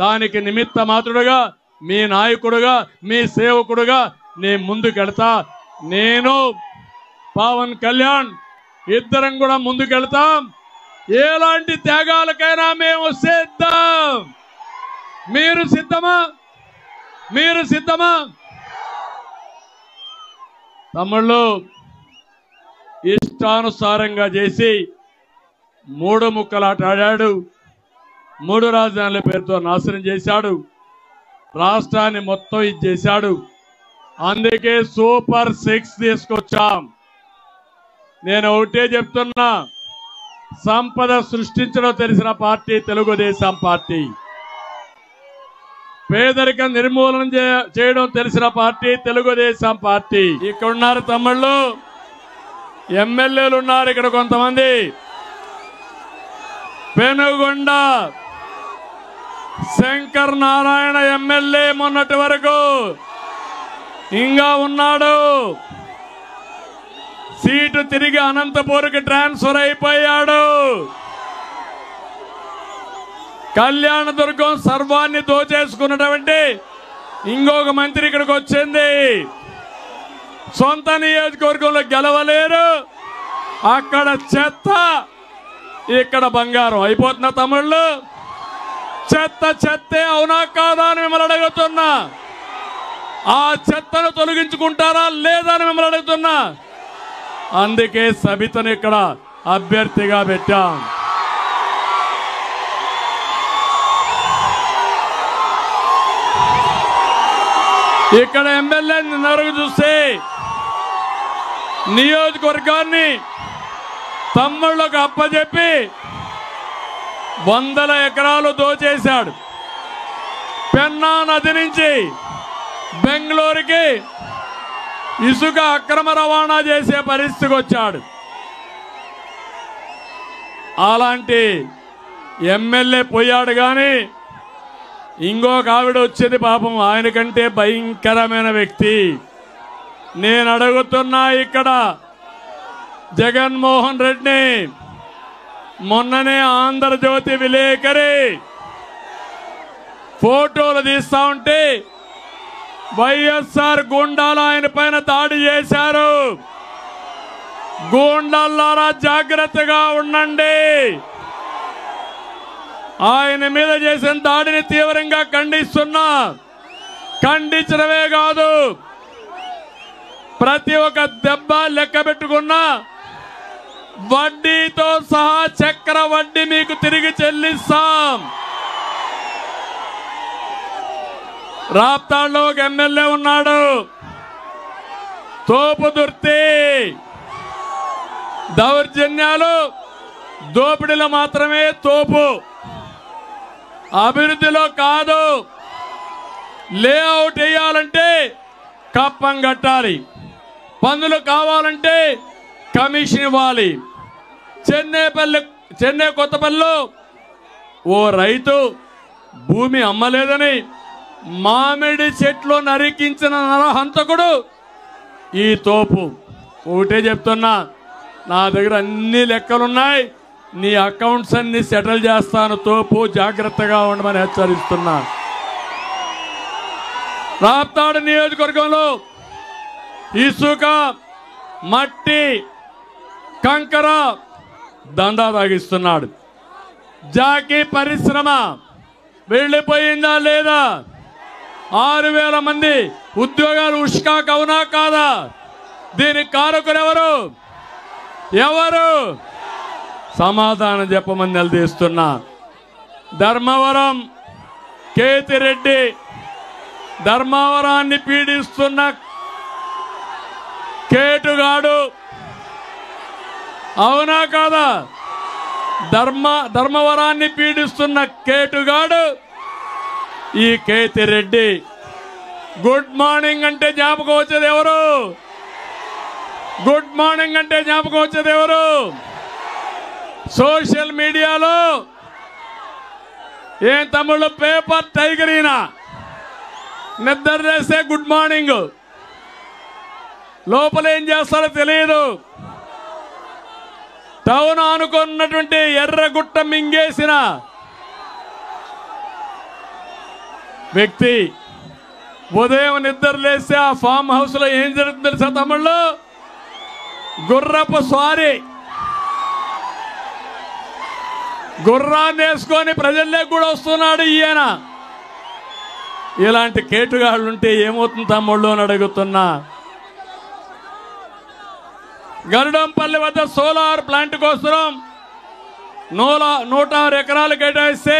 దానికి నిమిత్త మాత్రుడుగా, మీ నాయకుడుగా, మీ సేవకుడుగా నేను ముందుకెళ్తా. నేను పవన్ కళ్యాణ్ ఇద్దరం కూడా ముందుకెళ్తాం. ఎలాంటి త్యాగాలకైనా మేము సిద్ధం. మీరు సిద్ధమా? మీరు సిద్ధమా? తమ్ముళ్ళు, ఇష్టానుసారంగా చేసి 3 ముక్కలాట ఆడాడు. 3 రాజధానుల పేరుతో నాశనం చేశాడు. రాష్ట్రాన్ని మొత్తం ఇది చేశాడు. అందుకే సూపర్ 6 తీసుకొచ్చాం. నేను ఒకటే చెప్తున్నా, సంపద సృష్టించడం తెలిసిన పార్టీ తెలుగుదేశం పార్టీ. పేదరికం నిర్మూలన చేయడం తెలిసిన పార్టీ తెలుగుదేశం పార్టీ. ఇక్కడ ఉన్నారు తమ్ముళ్ళు, ఎమ్మెల్యేలు ఉన్నారు ఇక్కడ కొంతమంది. పెనుగొండ శంకర్ నారాయణ ఎమ్మెల్యే మొన్నటి వరకు ఇంకా ఉన్నాడు. సీటు తిరిగి అనంతపూర్కి ట్రాన్స్ఫర్ అయిపోయాడు. కళ్యాణదుర్గం సర్వాన్ని దోచేసుకున్నటువంటి ఇంకొక మంత్రి ఇక్కడికి వచ్చింది. సొంత నియోజకవర్గంలో గెలవలేరు. అక్కడ చెత్త, ఇక్కడ బంగారం అయిపోతున్న తమ్ముళ్ళు. చెత్త చెత్తే, అవునా కాదా అని మిమ్మల్ని అడుగుతున్నా. ఆ చెత్తను తొలగించుకుంటారా లేదా అని మిమ్మల్ని అడుగుతున్నా. అందుకే సబితను ఇక్కడ అభ్యర్థిగా పెట్టాం. ఇక్కడ ఎమ్మెల్యే నిన్నవరకు చూస్తే నియోజకవర్గాన్ని తమ్ముళ్ళకు అప్పచెప్పి 100 ఎకరాలు దోచేశాడు. పెన్నా నది నుంచి బెంగళూరుకి ఇసుక అక్రమ రవాణా చేసే పరిస్థితికి వచ్చాడు. అలాంటి ఎమ్మెల్యే పోయాడు. కానీ ఇంకొక ఆవిడ వచ్చేది పాపం ఆయన కంటే భయంకరమైన వ్యక్తి. నేను అడుగుతున్నా, ఇక్కడ జగన్మోహన్ రెడ్డిని మొన్ననే ఆంధ్రజ్యోతి విలేకరి ఫోటోలు తీస్తా ఉంటే వైఎస్ఆర్ గూండాలు ఆయన పైన దాడి చేశారు. గూండాలారా జాగ్రత్తగా ఉండండి. ఆయన మీద చేసిన దాడిని తీవ్రంగా ఖండిస్తున్నా. ఖండించడమే కాదు, ప్రతి ఒక్క దెబ్బ లెక్క పెట్టుకున్నా వడ్డీతో సహా చక్ర వడ్డీ మీకు తిరిగి చెల్లిస్తాం. రాప్తాడులో ఒక ఎమ్మెల్యే ఉన్నాడు, తోపు దుర్తి. దౌర్జన్యాలు దోపిడీలో మాత్రమే తోపు, అభివృద్ధిలో కాదు. లేఅవుట్ వేయాలంటే కప్పం కట్టాలి, పన్నులు కావాలంటే కమిషన్ ఇవ్వాలి. చెన్నై కొత్తపల్లిలో ఓ రైతు భూమి అమ్మలేదని మామిడి చెట్లు నరికించిన నరహంతకుడు ఈ తోపు. ఒకటే చెప్తున్నా, నా దగ్గర అన్ని లెక్కలున్నాయి, నీ అకౌంట్స్ అన్ని సెటిల్ చేస్తాను తోపు, జాగ్రత్తగా ఉండమని హెచ్చరిస్తున్నా. రాప్తాడు నియోజకవర్గంలో ఇసుక, మట్టి, కంకర దందా తాగిస్తున్నాడు. జాకీ పరిశ్రమ వెళ్ళిపోయిందా లేదా? 6,000 మంది ఉద్యోగాలు ఉష్కాకు అవునా కాదా? దీనికి కారకులు ఎవరు? సమాధానం చెప్పమని నిలదీస్తున్నా. ధర్మవరం కేతిరెడ్డి, ధర్మవరాన్ని పీడిస్తున్న కేటుగాడు అవునా కాదా? ధర్మవరాన్ని పీడిస్తున్న కేటుగాడు ఈ కేతిరెడ్డి. గుడ్ మార్నింగ్ అంటే జ్ఞాపకం వచ్చేది ఎవరు? గుడ్ మార్నింగ్ అంటే జ్ఞాపకం వచ్చేది ఎవరు? సోషల్ మీడియాలో ఏం తమ్ముళ్ళు పేపర్ టైగర్ ఈయన నిద్ర చేస్తే గుడ్ మార్నింగ్, లోపల ఏం చేస్తారో తెలియదు. టౌన్ అనుకున్నటువంటి ఎర్రగుట్ట మింగేసిన వ్యక్తి ఉదయం నిద్ర లేస్తే ఆ ఫామ్ హౌస్ లో ఏం జరుగుతుంది తెలుసా తమ్ముళ్ళు? గుర్రపు స్వారీ. గుర్రాన్ని వేసుకొని ప్రజల్లోకి కూడా వస్తున్నాడు ఈయన. ఇలాంటి కేటుగాళ్ళు ఉంటే ఏమవుతుంది తమ్ముళ్ళు అని అడుగుతున్నా. గరుడంపల్లి వద్ద సోలార్ ప్లాంట్ కోసం 106 ఎకరాలు కేటాయిస్తే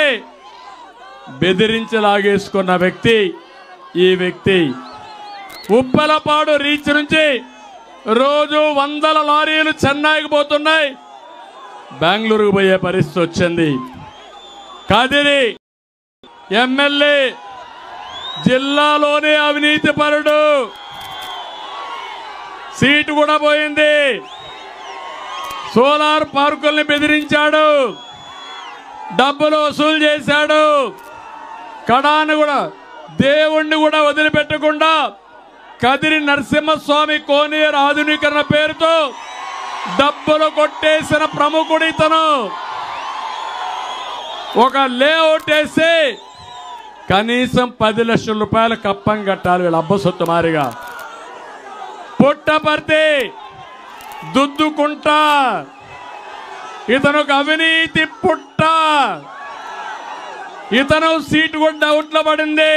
బెదిరించి లాగేసుకున్న వ్యక్తి ఈ వ్యక్తి. ఉప్పలపాడు రీచ్ నుంచి రోజు 100 లారీలు చెన్నైకి పోతున్నాయి, బెంగళూరుకు పోయే పరిస్థితి వచ్చింది. కదిరి ఎమ్మెల్యే జిల్లాలోనే అవినీతి పరుడు, సీటు కూడా పోయింది. సోలార్ పార్కుల్ని బెదిరించాడు, డబ్బులు వసూలు చేశాడు. కడాను కూడా దేవుణ్ణి కూడా వదిలిపెట్టకుండా కదిరి నరసింహస్వామి కోనేరు ఆధునీకరణ పేరుతో డబ్బులు కొట్టేసిన ప్రముఖుడు ఇతను. ఒక లేఅవుట్ వేసి కనీసం 10 లక్షల రూపాయల కప్పం కట్టాలి వీళ్ళ అబ్బ సొత్తు మారిగా. పుట్టపర్తి దుద్దుకుంటా, ఇతను ఒక అవినీతి పుట్ట. ఇతను సీటు కూడా డౌట్లో పడింది.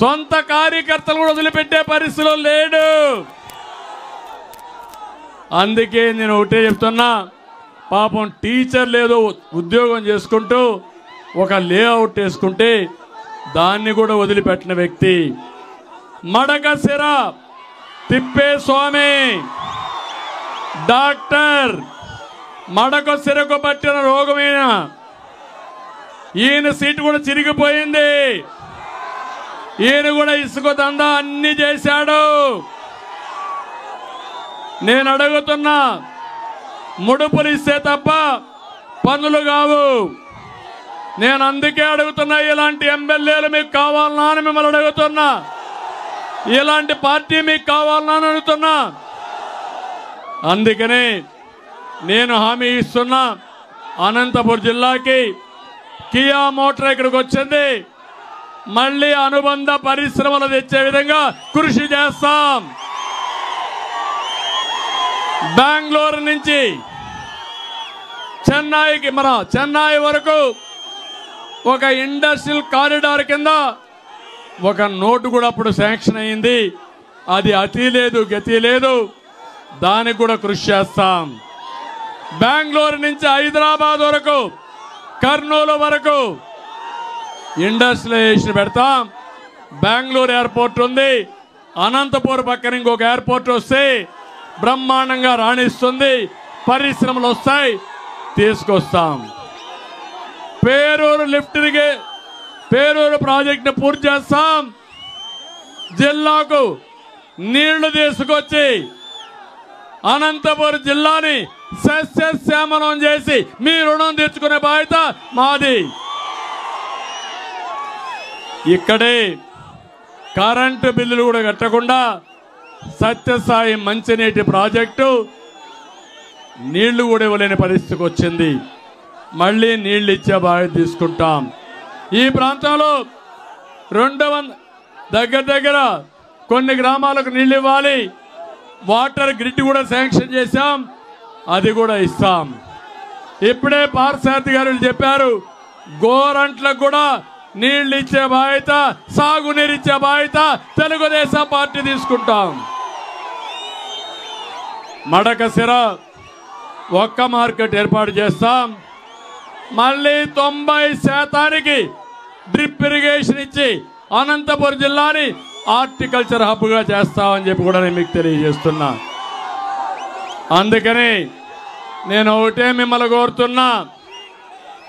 సొంత కార్యకర్తలు కూడా వదిలిపెట్టే పరిస్థితిలో లేడు. అందుకే నేను ఒకటే చెప్తున్నా, పాపం టీచర్ లేదో ఉద్యోగం చేసుకుంటూ ఒక లేఅవుట్ వేసుకుంటే దాన్ని కూడా వదిలిపెట్టిన వ్యక్తి. మడకశిర తిప్పేస్వామి డాక్టర్, మడకశిరకు పట్టిన రోగమైన ఈయన సీటు కూడా చిరిగిపోయింది. ఈయన కూడా ఇసుక దందా అన్ని చేశాడు. నేను అడుగుతున్నా, ముడుపులు ఇస్తే తప్ప పనులు కావు. నేను అందుకే అడుగుతున్నా, ఇలాంటి ఎమ్మెల్యేలు మీకు కావాలన్నా అని మిమ్మల్ని అడుగుతున్నా, ఇలాంటి పార్టీ మీకు కావాలన్నా అని అడుగుతున్నా. అందుకనే నేను హామీ ఇస్తున్నా, అనంతపురం జిల్లాకి కియా మోటార్ ఇక్కడికి వచ్చింది, మళ్ళీ అనుబంధ పరిశ్రమలు తెచ్చే విధంగా కృషి చేస్తాం. బెంగళూరు నుంచి చెన్నై వరకు ఒక ఇండస్ట్రియల్ కారిడార్ కింద ఒక నోటు కూడా అప్పుడు శాంక్షన్ అయింది. అది అతి లేదు గతి లేదు, దానికి కూడా కృషి చేస్తాం. బెంగళూరు నుంచి హైదరాబాద్ వరకు, కర్నూలు వరకు ఇండస్ట్రియలైజేషన్ పెడతాం. బెంగళూరు ఎయిర్పోర్ట్ ఉంది, అనంతపురం పక్కన ఇంకొక ఎయిర్పోర్ట్ వస్తే బ్రహ్మాండంగా రాణిస్తుంది, పరిశ్రమలు వస్తాయి, తీసుకొస్తాం. పేరూరు ప్రాజెక్టును పూర్తి చేస్తాం. జిల్లాకు నీళ్లు తీసుకొచ్చి అనంతపురం జిల్లాని సస్యశ్యామలం చేసి మీ రుణం తీర్చుకునే బాధ్యత మాది. ఇక్కడే కరెంటు బిల్లులు కూడా కట్టకుండా సత్యసాయి మంచినీటి ప్రాజెక్టు నీళ్లు కూడా ఇవ్వలేని పరిస్థితికి వచ్చింది. మళ్ళీ నీళ్లు ఇచ్చే బాధ్యత తీసుకుంటాం. ఈ ప్రాంతంలో 200 దగ్గర కొన్ని గ్రామాలకు నీళ్లు ఇవ్వాలి. వాటర్ గ్రిడ్ కూడా శాంక్షన్ చేశాం, అది కూడా ఇస్తాం. ఇప్పుడే పార్సారథి గారు చెప్పారు, గోరంట్లకు కూడా నీళ్లు ఇచ్చే బాధ్యత, సాగునీరు ఇచ్చే బాధ్యత తెలుగుదేశం పార్టీ తీసుకుంటాం. మడకశిర ఒక్క మార్కెట్ ఏర్పాటు చేస్తాం. మళ్ళీ 90% డ్రిప్ ఇరిగేషన్ ఇచ్చి అనంతపురం జిల్లాని హార్టికల్చర్ హబ్గా చేస్తామని చెప్పి కూడా నేను మీకు తెలియజేస్తున్నా. అందుకని నేను ఒకటే మిమ్మల్ని కోరుతున్నా,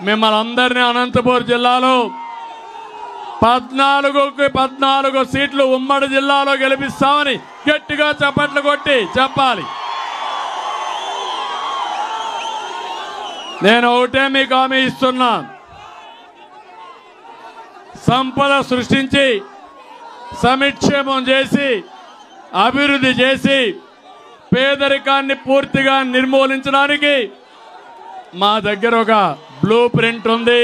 మిమ్మల్ని అందరినీ అనంతపురం జిల్లాలో 14 సీట్లు ఉమ్మడి జిల్లాలో గెలిపిస్తామని గట్టిగా చప్పట్లు కొట్టి చెప్పాలి. నేను ఒకటే మీకు హామీ ఇస్తున్నా, సంపద సృష్టించి సమిక్షేమం చేసి అభివృద్ధి చేసి పేదరికాన్ని పూర్తిగా నిర్మూలించడానికి మా దగ్గర ఒక బ్లూ ప్రింట్ ఉంది.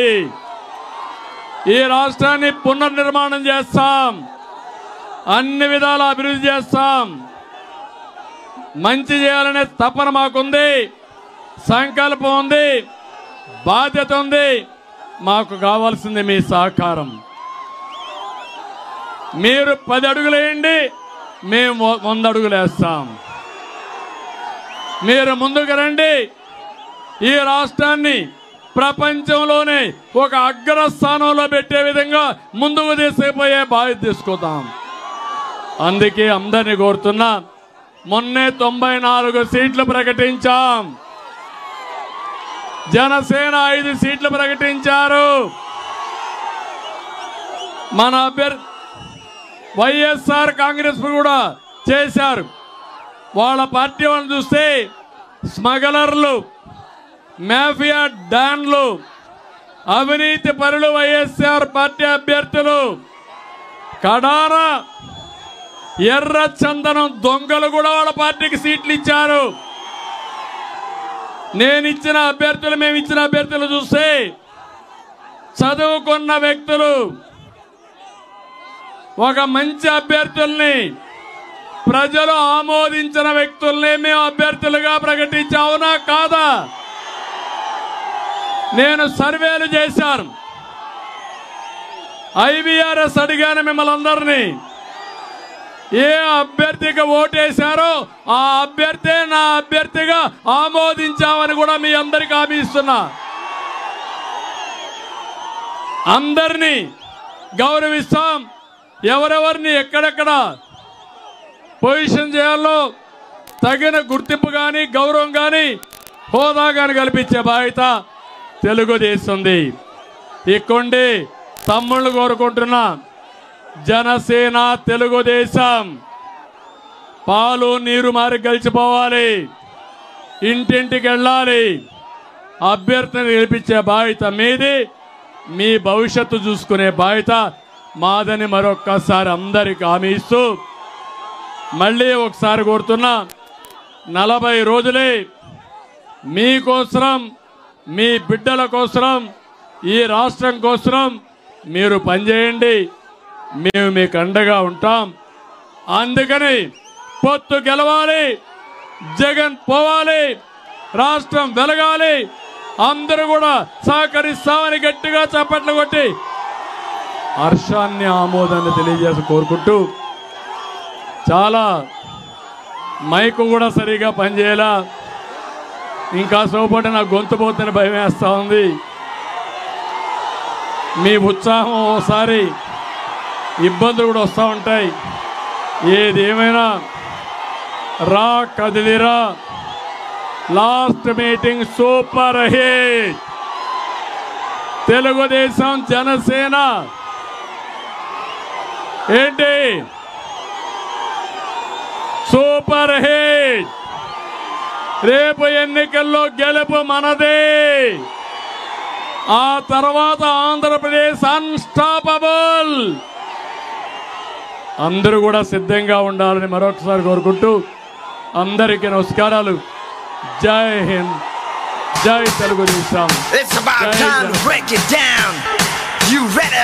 ఈ రాష్ట్రాన్ని పునర్నిర్మాణం చేస్తాం, అన్ని విధాల అభివృద్ధి చేస్తాం. మంచి చేయాలనే తపన మాకుంది, సంకల్పం ఉంది, బాధ్యత ఉంది. మాకు కావాల్సింది మీ సహకారం. మీరు 10 అడుగులు వేయండి, మేము 100 అడుగులు వేస్తాం. మీరు ముందుకు రండి, ఈ రాష్ట్రాన్ని ప్రపంచంలోనే ఒక అగ్రస్థానంలో పెట్టే విధంగా ముందుకు తీసుకుపోయే బాధ్యత తీసుకుందాం. అందుకే అందరినీ కోరుతున్నా, మొన్నే 94 సీట్లు ప్రకటించాం. జనసేన 5 సీట్లు ప్రకటించారు. మన అభ్యర్థి వైఎస్ఆర్ కాంగ్రెస్ కూడా చేశారు. వాళ్ళ పార్టీ వాళ్ళని చూస్తే స్మగ్లర్లు, మాఫియా డాన్లు, అవినీతి పరులు వైఎస్ఆర్ పార్టీ అభ్యర్థులు, కడాన ఎర్ర చందనం దొంగలు కూడా వాళ్ళ పార్టీకి సీట్లు ఇచ్చారు. మేము ఇచ్చిన అభ్యర్థులు చూస్తే చదువుకున్న వ్యక్తులు, ఒక మంచి అభ్యర్థుల్ని, ప్రజలు ఆమోదించిన వ్యక్తుల్ని మేము అభ్యర్థులుగా ప్రకటించావునా కాదా? నేను సర్వేలు చేశాను, IVRS అడిగాను మిమ్మల్ని అందరినీ. ఏ అభ్యర్థికి ఓటేశారో ఆ అభ్యర్థే నా అభ్యర్థిగా ఆమోదించామని కూడా మీ అందరికీ హామీ ఇస్తున్నా. అందరినీ గౌరవిస్తాం. ఎవరెవరిని ఎక్కడెక్కడ పొజిషన్ చేయాలో తగిన గుర్తింపు కానీ గౌరవం కానీ హోదా కానీ కల్పించే బాధ్యత తెలుగుదేశంది. ఇక్కండి తమ్ముళ్ళు కోరుకుంటున్నా, జనసేన తెలుగుదేశం పాలు నీరు మారి గెలిచిపోవాలి, ఇంటింటికి వెళ్ళాలి, అభ్యర్థిని గెలిపించే బాధ్యత మీది, మీ భవిష్యత్తు చూసుకునే బాధ్యత మాదని మరొక్కసారి అందరికి హామీ ఇస్తూ మళ్ళీ ఒకసారి కోరుతున్నా, 40 రోజులే మీకోసం, మీ బిడ్డల కోసం, ఈ రాష్ట్రం కోసం మీరు పనిచేయండి. మేము మీకు అండగా ఉంటాం. అందుకని పొత్తు గెలవాలి, జగన్ పోవాలి, రాష్ట్రం వెలగాలి, అందరూ కూడా సహకరిస్తామని గట్టిగా చప్పట్లు కొట్టి హర్షాన్ని ఆమోదాన్ని తెలియజేసి కోరుకుంటూ, చాలా మైకు కూడా సరిగా పనిచేయాల, ఇంకా సోపటి నాకు గొంతు పోతున్న భయం వేస్తూ ఉంది. మీ ఉత్సాహం ఓసారి ఇబ్బందులు కూడా వస్తూ ఉంటాయి. ఏదేమైనా రా కదిలిరా, last meeting super hit. Telugudesam Janasena ఏంటి సూపర్ హిట్. రేపు ఎన్నికల్లో గెలుపు మనదే. ఆ తర్వాత ఆంధ్రప్రదేశ్ అన్స్టాపబుల్. అందరూ కూడా సిద్ధంగా ఉండాలని మరొకసారి కోరుకుంటూ అందరికీ నమస్కారాలు. జై హింద్, జై Telugu Desam. It's about time to break it down. You ready?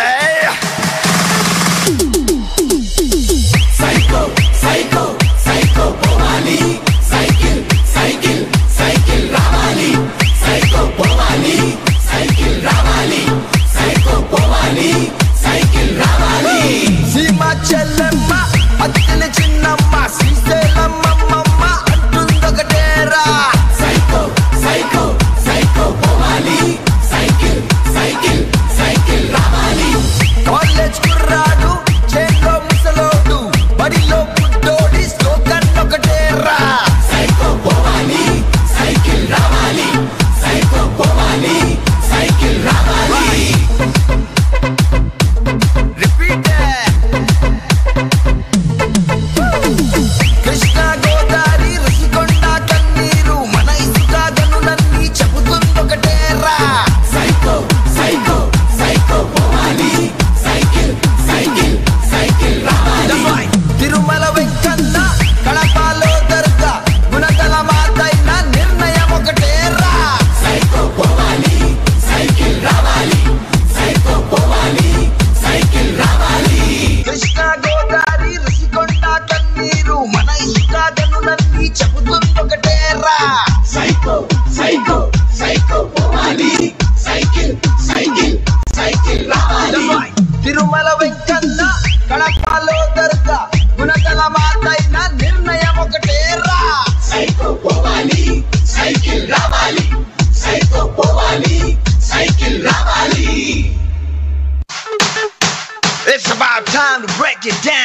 Psycho, psycho, psycho Povali. Cycle, cycle, cycle Ravali. Psycho Povali, cycle Ravali. Psycho Povali, cycle Ravali. Sima Chellemma, Attile Chinnamma, Sriselamma Mamma, Antundakatera. Psycho, psycho, psycho Povali. Cycle, cycle, cycle Ravali. College kurradu, chelo musalodu, badilo buddodi, slogan okatera. Psycho Povali, cycle Ravali. Psycho Povali, cycle Ravali. Repeat that. Krishna Godavari Rasikonda Kanneeru mana isuka ganunanni cheputundokatera. Psycho, psycho, psycho Povali. Cycle, cycle, cycle Ravali. Tirumala Venkanna Kadapalo Darga Gunagala Mataina Nirnayam okatera. Psycho Povali, cycle Ravali. Psycho Povali, cycle Ravali. Krishna Godavari Rasikonda Kanneeru mana isuka ganunanni cheputundokatera. Psycho, psycho, psycho Povali. Cycle, cycle, cycle Ravali. Tirumala Venkanna Kadapalo Darga Gunagala Mataina Nirnayam okatera. Psycho Povali, cycle Ravali. Psycho Povali, cycle Ravali. It's about time to break it down.